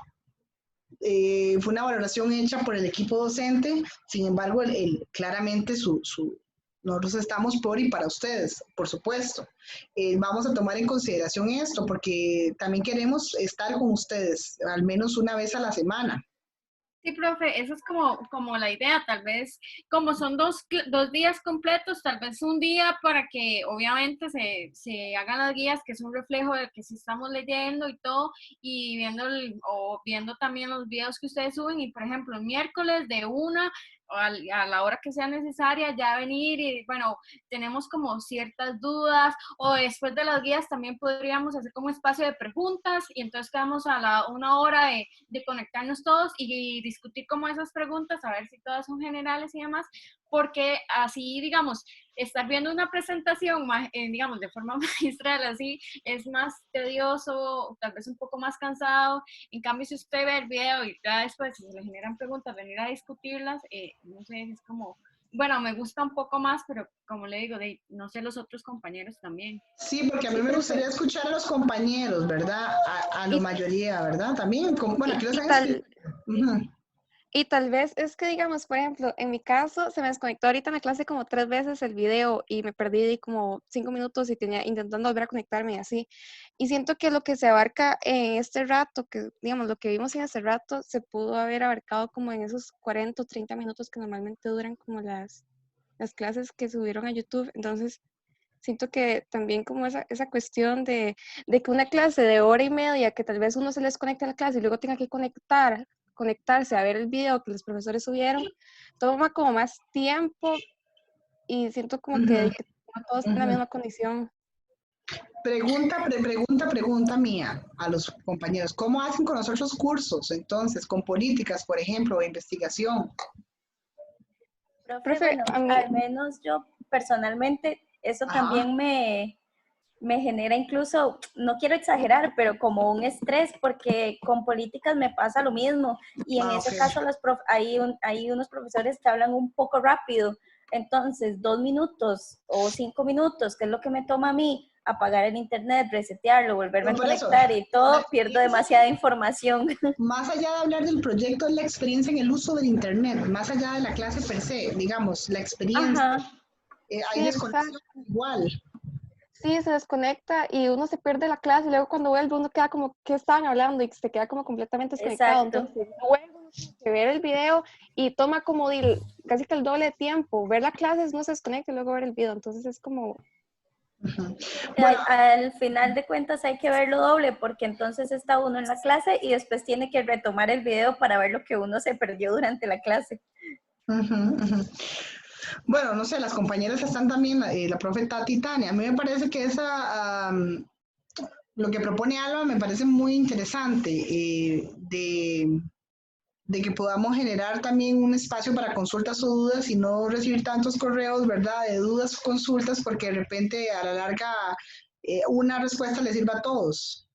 fue una valoración hecha por el equipo docente, sin embargo, claramente nosotros estamos por y para ustedes, por supuesto. Vamos a tomar en consideración esto, porque también queremos estar con ustedes, al menos una vez a la semana. Sí, profe, eso es como la idea, tal vez, como son dos días completos, tal vez un día para que obviamente se hagan las guías, que es un reflejo de que sí estamos leyendo y todo, y viendo también los videos que ustedes suben, y por ejemplo, el miércoles de 1 a la hora que sea necesaria ya venir y bueno, tenemos como ciertas dudas, o después de las guías también podríamos hacer como espacio de preguntas y entonces quedamos a una hora de conectarnos todos y discutir como esas preguntas, a ver si todas son generales y demás, porque así, digamos, estar viendo una presentación, digamos, de forma magistral, así, es más tedioso, tal vez un poco más cansado. En cambio, si usted ve el video y ya después, si se le generan preguntas, venir a discutirlas, no sé, es como, bueno, me gusta un poco más, pero como le digo, no sé los otros compañeros también. Sí, porque a mí me gustaría escuchar a los compañeros, ¿verdad? A la mayoría, ¿verdad? También, bueno, aquí los han Y tal vez es que, digamos, por ejemplo, en mi caso, se me desconectó ahorita en la clase como 3 veces el video y me perdí como 5 minutos y tenía intentando volver a conectarme y así. Y siento que lo que se abarca en este rato, que digamos, lo que vimos en este rato, se pudo haber abarcado como en esos 40 o 30 minutos que normalmente duran como las clases que subieron a YouTube. Entonces, siento que también como esa cuestión de que una clase de hora y media, que tal vez uno se les conecte a la clase y luego tenga que conectarse a ver el video que los profesores subieron, toma como más tiempo y siento como que no todos están en la misma condición. Pregunta mía a los compañeros. ¿Cómo hacen con los otros cursos, entonces, con políticas, por ejemplo, o investigación? Profe, bueno, al menos yo personalmente, eso también me genera incluso, no quiero exagerar, pero como un estrés, porque con políticas me pasa lo mismo. Y en ese caso hay unos profesores que hablan un poco rápido. Entonces, 2 minutos o 5 minutos, que es lo que me toma a mí, apagar el internet, resetearlo, volverme a conectar y todo, pierdo demasiada información. Más allá de hablar del proyecto, es la experiencia en el uso del internet, más allá de la clase per se, digamos, la experiencia. Hay desconexión igual. Sí, se desconecta y uno se pierde la clase y luego cuando vuelve uno queda como, ¿qué estaban hablando? Y se queda como completamente desconectado. Exacto. Entonces, vuelve a ver el video y toma como casi que el doble de tiempo. Ver la clase no se desconecta y luego ver el video. Entonces es como... Bueno, al final de cuentas hay que verlo doble porque entonces está uno en la clase y después tiene que retomar el video para ver lo que uno se perdió durante la clase. Bueno, no sé, las compañeras están también, la profe Tati y Tania. A mí me parece que lo que propone Alba me parece muy interesante, de que podamos generar también un espacio para consultas o dudas y no recibir tantos correos, ¿verdad?, de dudas o consultas, porque de repente a la larga una respuesta le sirva a todos.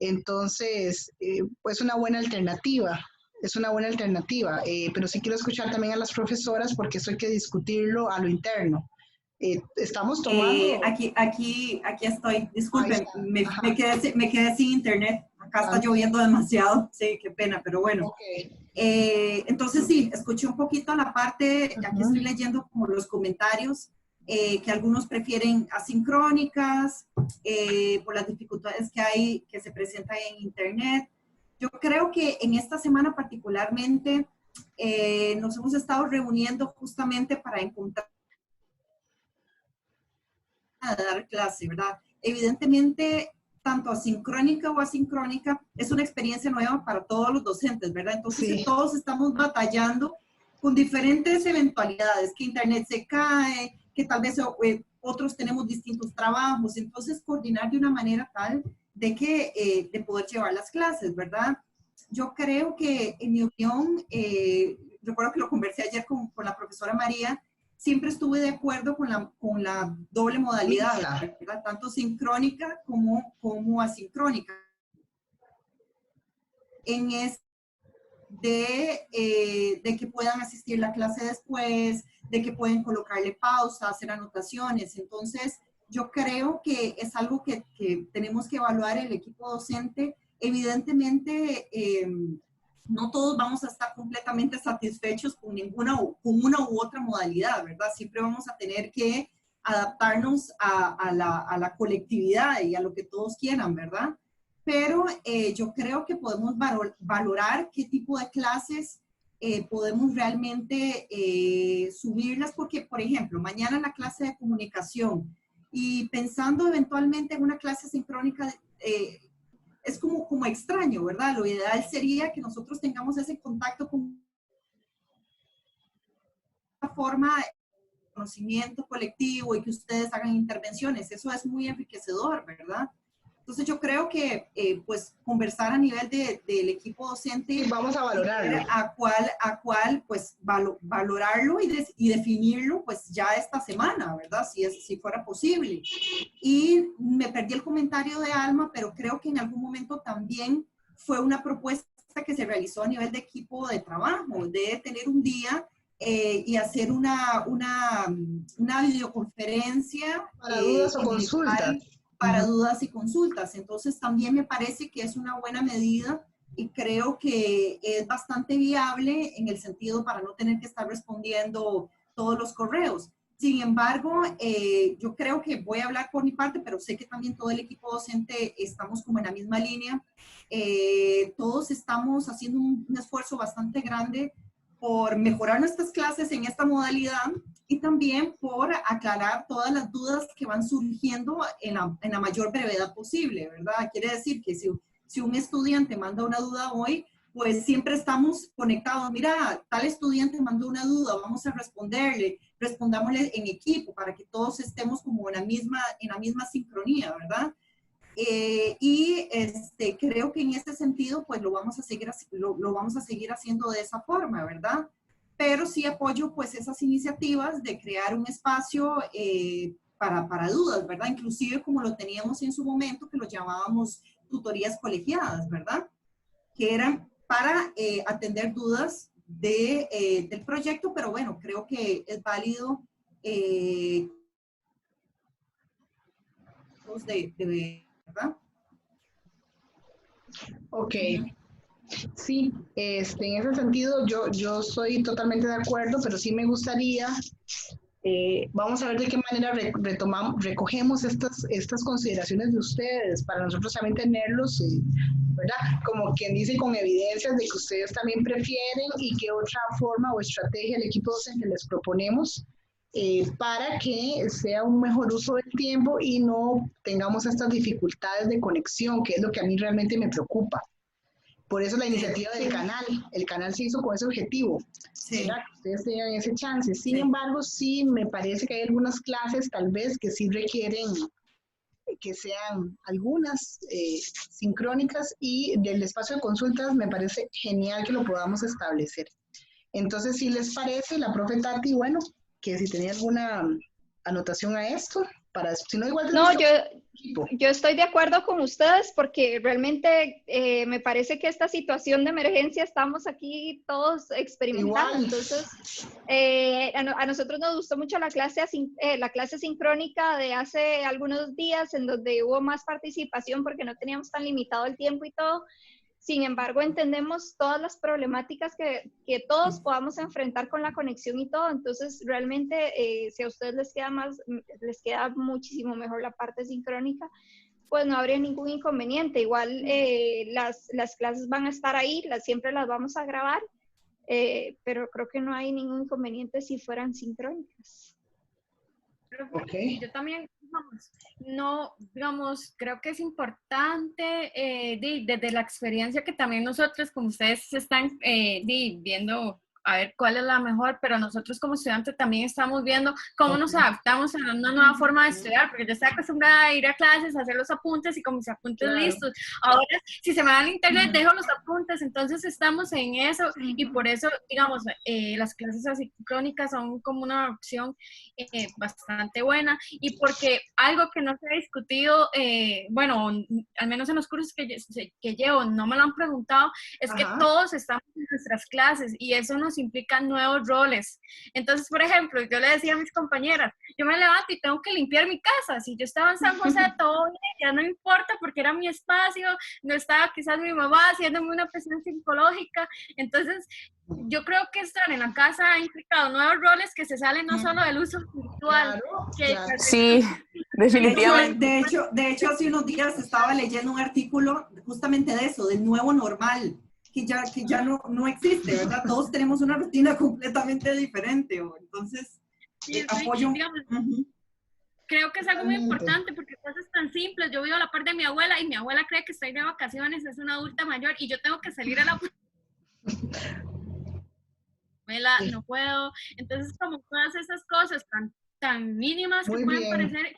Entonces, pues una buena alternativa. Es una buena alternativa, pero sí quiero escuchar también a las profesoras porque eso hay que discutirlo a lo interno. Estamos tomando... Aquí estoy, disculpen, me quedé sin internet, acá está lloviendo demasiado, sí, qué pena, pero bueno. Entonces sí, escuché un poquito la parte, aquí estoy leyendo como los comentarios, que algunos prefieren asincrónicas, por las dificultades que hay, que se presentan en internet. Yo creo que en esta semana particularmente nos hemos estado reuniendo justamente para encontrar a dar clase, ¿verdad? Evidentemente, tanto asincrónica o asincrónica, es una experiencia nueva para todos los docentes, ¿verdad? Entonces, sí, todos estamos batallando con diferentes eventualidades, que internet se cae, que tal vez otros tenemos distintos trabajos, entonces coordinar de una manera tal de que de poder llevar las clases, ¿verdad? Yo creo que, en mi opinión, recuerdo que lo conversé ayer con la profesora María, siempre estuve de acuerdo con la doble modalidad, ¿verdad? Tanto sincrónica como asincrónica. En de que puedan asistir a la clase después, de que pueden colocarle pausa, hacer anotaciones. Entonces, yo creo que es algo que tenemos que evaluar el equipo docente. Evidentemente, no todos vamos a estar completamente satisfechos con una u otra modalidad, ¿verdad? Siempre vamos a tener que adaptarnos a la colectividad y a lo que todos quieran, ¿verdad? Pero yo creo que podemos valorar qué tipo de clases podemos realmente subirlas, porque, por ejemplo, mañana la clase de comunicación y pensando eventualmente en una clase sincrónica, es como extraño, ¿verdad? Lo ideal sería que nosotros tengamos ese contacto con una forma de conocimiento colectivo y que ustedes hagan intervenciones. Eso es muy enriquecedor, ¿verdad? Entonces yo creo que pues conversar a nivel del equipo docente, y vamos a valorarlo, a cuál pues valorarlo y definirlo pues ya esta semana, ¿verdad? Si fuera posible. Y me perdí el comentario de Alma, pero creo que en algún momento también fue una propuesta que se realizó a nivel de equipo de trabajo, de tener un día y hacer una videoconferencia para dudas o consultas. Para dudas y consultas. Entonces también me parece que es una buena medida y creo que es bastante viable en el sentido para no tener que estar respondiendo todos los correos. Sin embargo, yo creo que voy a hablar por mi parte, pero sé que también todo el equipo docente estamos como en la misma línea. Todos estamos haciendo un esfuerzo bastante grande por mejorar nuestras clases en esta modalidad y también por aclarar todas las dudas que van surgiendo en la mayor brevedad posible, ¿verdad? Quiere decir que si un estudiante manda una duda hoy, pues siempre estamos conectados. Mira, tal estudiante mandó una duda, vamos a respondámosle en equipo para que todos estemos como en la misma sincronía, ¿verdad? Y creo que en este sentido, pues lo vamos a seguir haciendo de esa forma, ¿verdad? Pero sí apoyo pues esas iniciativas de crear un espacio para dudas, ¿verdad? Inclusive como lo teníamos en su momento, que lo llamábamos tutorías colegiadas, ¿verdad? Que eran para atender dudas del proyecto, pero bueno, creo que es válido ¿verdad? Ok. Sí, en ese sentido yo soy totalmente de acuerdo, pero sí me gustaría, vamos a ver de qué manera recogemos estas consideraciones de ustedes, para nosotros también tenerlos, ¿verdad? Como quien dice, con evidencias de que ustedes también prefieren y qué otra forma o estrategia el equipo docente les proponemos para que sea un mejor uso del tiempo y no tengamos estas dificultades de conexión, que es lo que a mí realmente me preocupa. Por eso la iniciativa del canal, el canal se hizo con ese objetivo, sí, ¿verdad? Que ustedes tengan ese chance. Sin embargo, sí me parece que hay algunas clases tal vez que sí requieren que sean algunas sincrónicas, y del espacio de consultas me parece genial que lo podamos establecer. Entonces, si les parece, la profe Tati, bueno, que si tenía alguna anotación a esto, para, si no, igual... No, yo estoy de acuerdo con ustedes porque realmente me parece que esta situación de emergencia estamos aquí todos experimentando. Igual. Entonces, a nosotros nos gustó mucho la clase sincrónica de hace algunos días, en donde hubo más participación porque no teníamos tan limitado el tiempo y todo. Sin embargo, entendemos todas las problemáticas que todos podamos enfrentar con la conexión y todo. Entonces, realmente, si a ustedes les queda muchísimo mejor la parte sincrónica, pues no habría ningún inconveniente. Igual las clases van a estar ahí, siempre las vamos a grabar, pero creo que no hay ningún inconveniente si fueran sincrónicas. Okay. Yo también, creo que es importante desde la experiencia que también nosotros, como ustedes están viendo, a ver cuál es la mejor, pero nosotros como estudiantes también estamos viendo cómo nos adaptamos a una nueva forma de estudiar, porque yo estoy acostumbrada a ir a clases, a hacer los apuntes y con mis apuntes listos. Ahora, si se me da el internet, dejo los apuntes, entonces estamos en eso y por eso, digamos, las clases asincrónicas son como una opción bastante buena y porque algo que no se ha discutido, bueno, al menos en los cursos que llevo, no me lo han preguntado, es que todos estamos en nuestras clases y eso nos implica nuevos roles. Entonces, por ejemplo, yo le decía a mis compañeras, yo me levanto y tengo que limpiar mi casa. Si yo estaba en San José, todo bien, ya no importa porque era mi espacio, no estaba quizás mi mamá haciéndome una presión psicológica. Entonces, yo creo que estar en la casa ha implicado nuevos roles que se salen no solo del uso virtual. Sí, definitivamente. De hecho, hace unos días estaba leyendo un artículo justamente de eso, del nuevo normal, que ya no existe, ¿verdad? Todos tenemos una rutina completamente diferente, entonces apoyo. Digamos, creo que es algo muy importante porque cosas tan simples. Yo vivo a la par de mi abuela y mi abuela cree que estoy de vacaciones, es una adulta mayor y yo tengo que salir a la abuela, no puedo. Entonces, como todas esas cosas tan mínimas que pueden parecer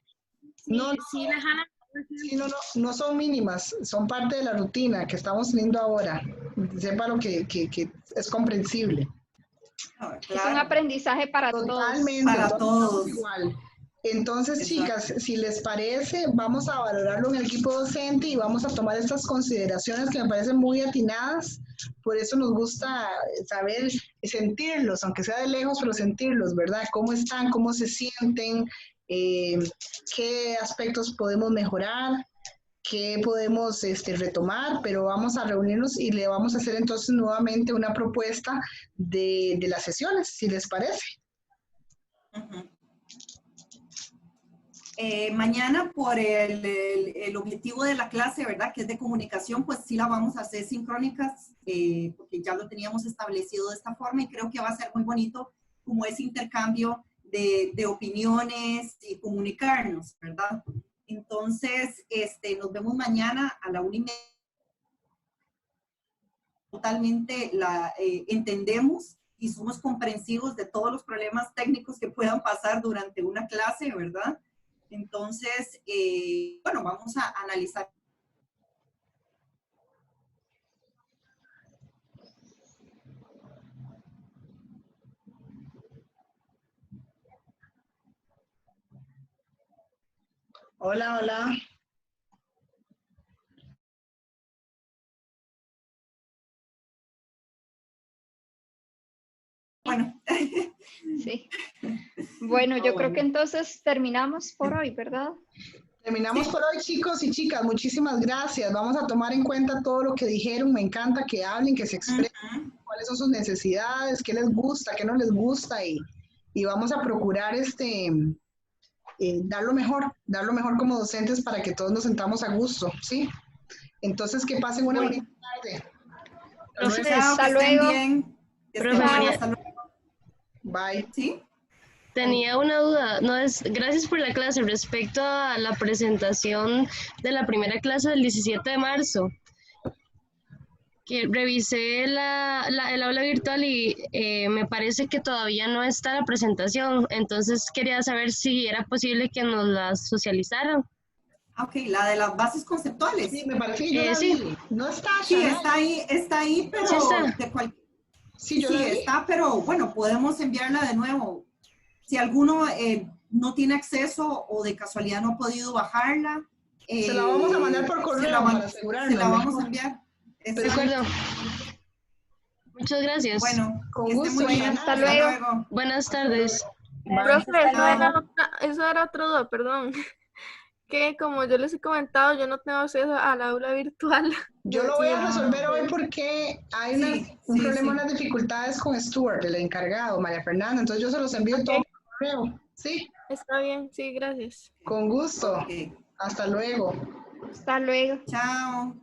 sí lejanas. Sí, no son mínimas, son parte de la rutina que estamos teniendo ahora. Sepa lo que es comprensible. Claro. Es un aprendizaje para Totalmente, todos. Para todos. Igual. Entonces, chicas, si les parece, vamos a valorarlo en el equipo docente y vamos a tomar estas consideraciones que me parecen muy atinadas. Por eso nos gusta saber, sentirlos, aunque sea de lejos, pero sentirlos, ¿verdad? ¿Cómo están? ¿Cómo se sienten? Qué aspectos podemos mejorar, qué podemos retomar, pero vamos a reunirnos y le vamos a hacer entonces nuevamente una propuesta de las sesiones, si les parece. Mañana por el objetivo de la clase, ¿verdad? Que es de comunicación, pues sí la vamos a hacer sincrónicas, porque ya lo teníamos establecido de esta forma y creo que va a ser muy bonito como ese intercambio de opiniones y comunicarnos, ¿verdad? Entonces, nos vemos mañana a la 1:30. Totalmente entendemos y somos comprensivos de todos los problemas técnicos que puedan pasar durante una clase, ¿verdad? Entonces, bueno, vamos a analizar. Hola, hola. Bueno. Sí. Bueno, yo creo que entonces terminamos por hoy, ¿verdad? Terminamos por hoy, chicos y chicas. Muchísimas gracias. Vamos a tomar en cuenta todo lo que dijeron. Me encanta que hablen, que se expresen cuáles son sus necesidades, qué les gusta, qué no les gusta y vamos a procurar dar lo mejor como docentes para que todos nos sentamos a gusto, ¿sí? Entonces, que pasen una bonita tarde. Hasta luego. Hasta luego. Bye. ¿Sí? Tenía una duda, gracias por la clase respecto a la presentación de la primera clase del 17 de marzo. Que revisé el aula virtual y me parece que todavía no está la presentación, entonces quería saber si era posible que nos la socializaran. Ok, la de las bases conceptuales. Sí, me parece que yo la vi. No está. Sí, está ahí, pero sí, está, pero bueno, podemos enviarla de nuevo. Si alguno no tiene acceso o de casualidad no ha podido bajarla. Se la vamos a mandar por correo para asegurarnos. Se la vamos a enviar. De acuerdo. Muchas gracias. Bueno, con gusto. Hasta luego. Buenas tardes. Profe, eso era otro duda, perdón. Que como yo les he comentado, yo no tengo acceso al aula virtual. Yo lo voy a resolver hoy porque hay un problema, unas dificultades con Stuart, el encargado, María Fernanda. Entonces yo se los envío todo por correo. ¿Sí? Está bien, sí, gracias. Con gusto. Hasta luego. Hasta luego. Chao.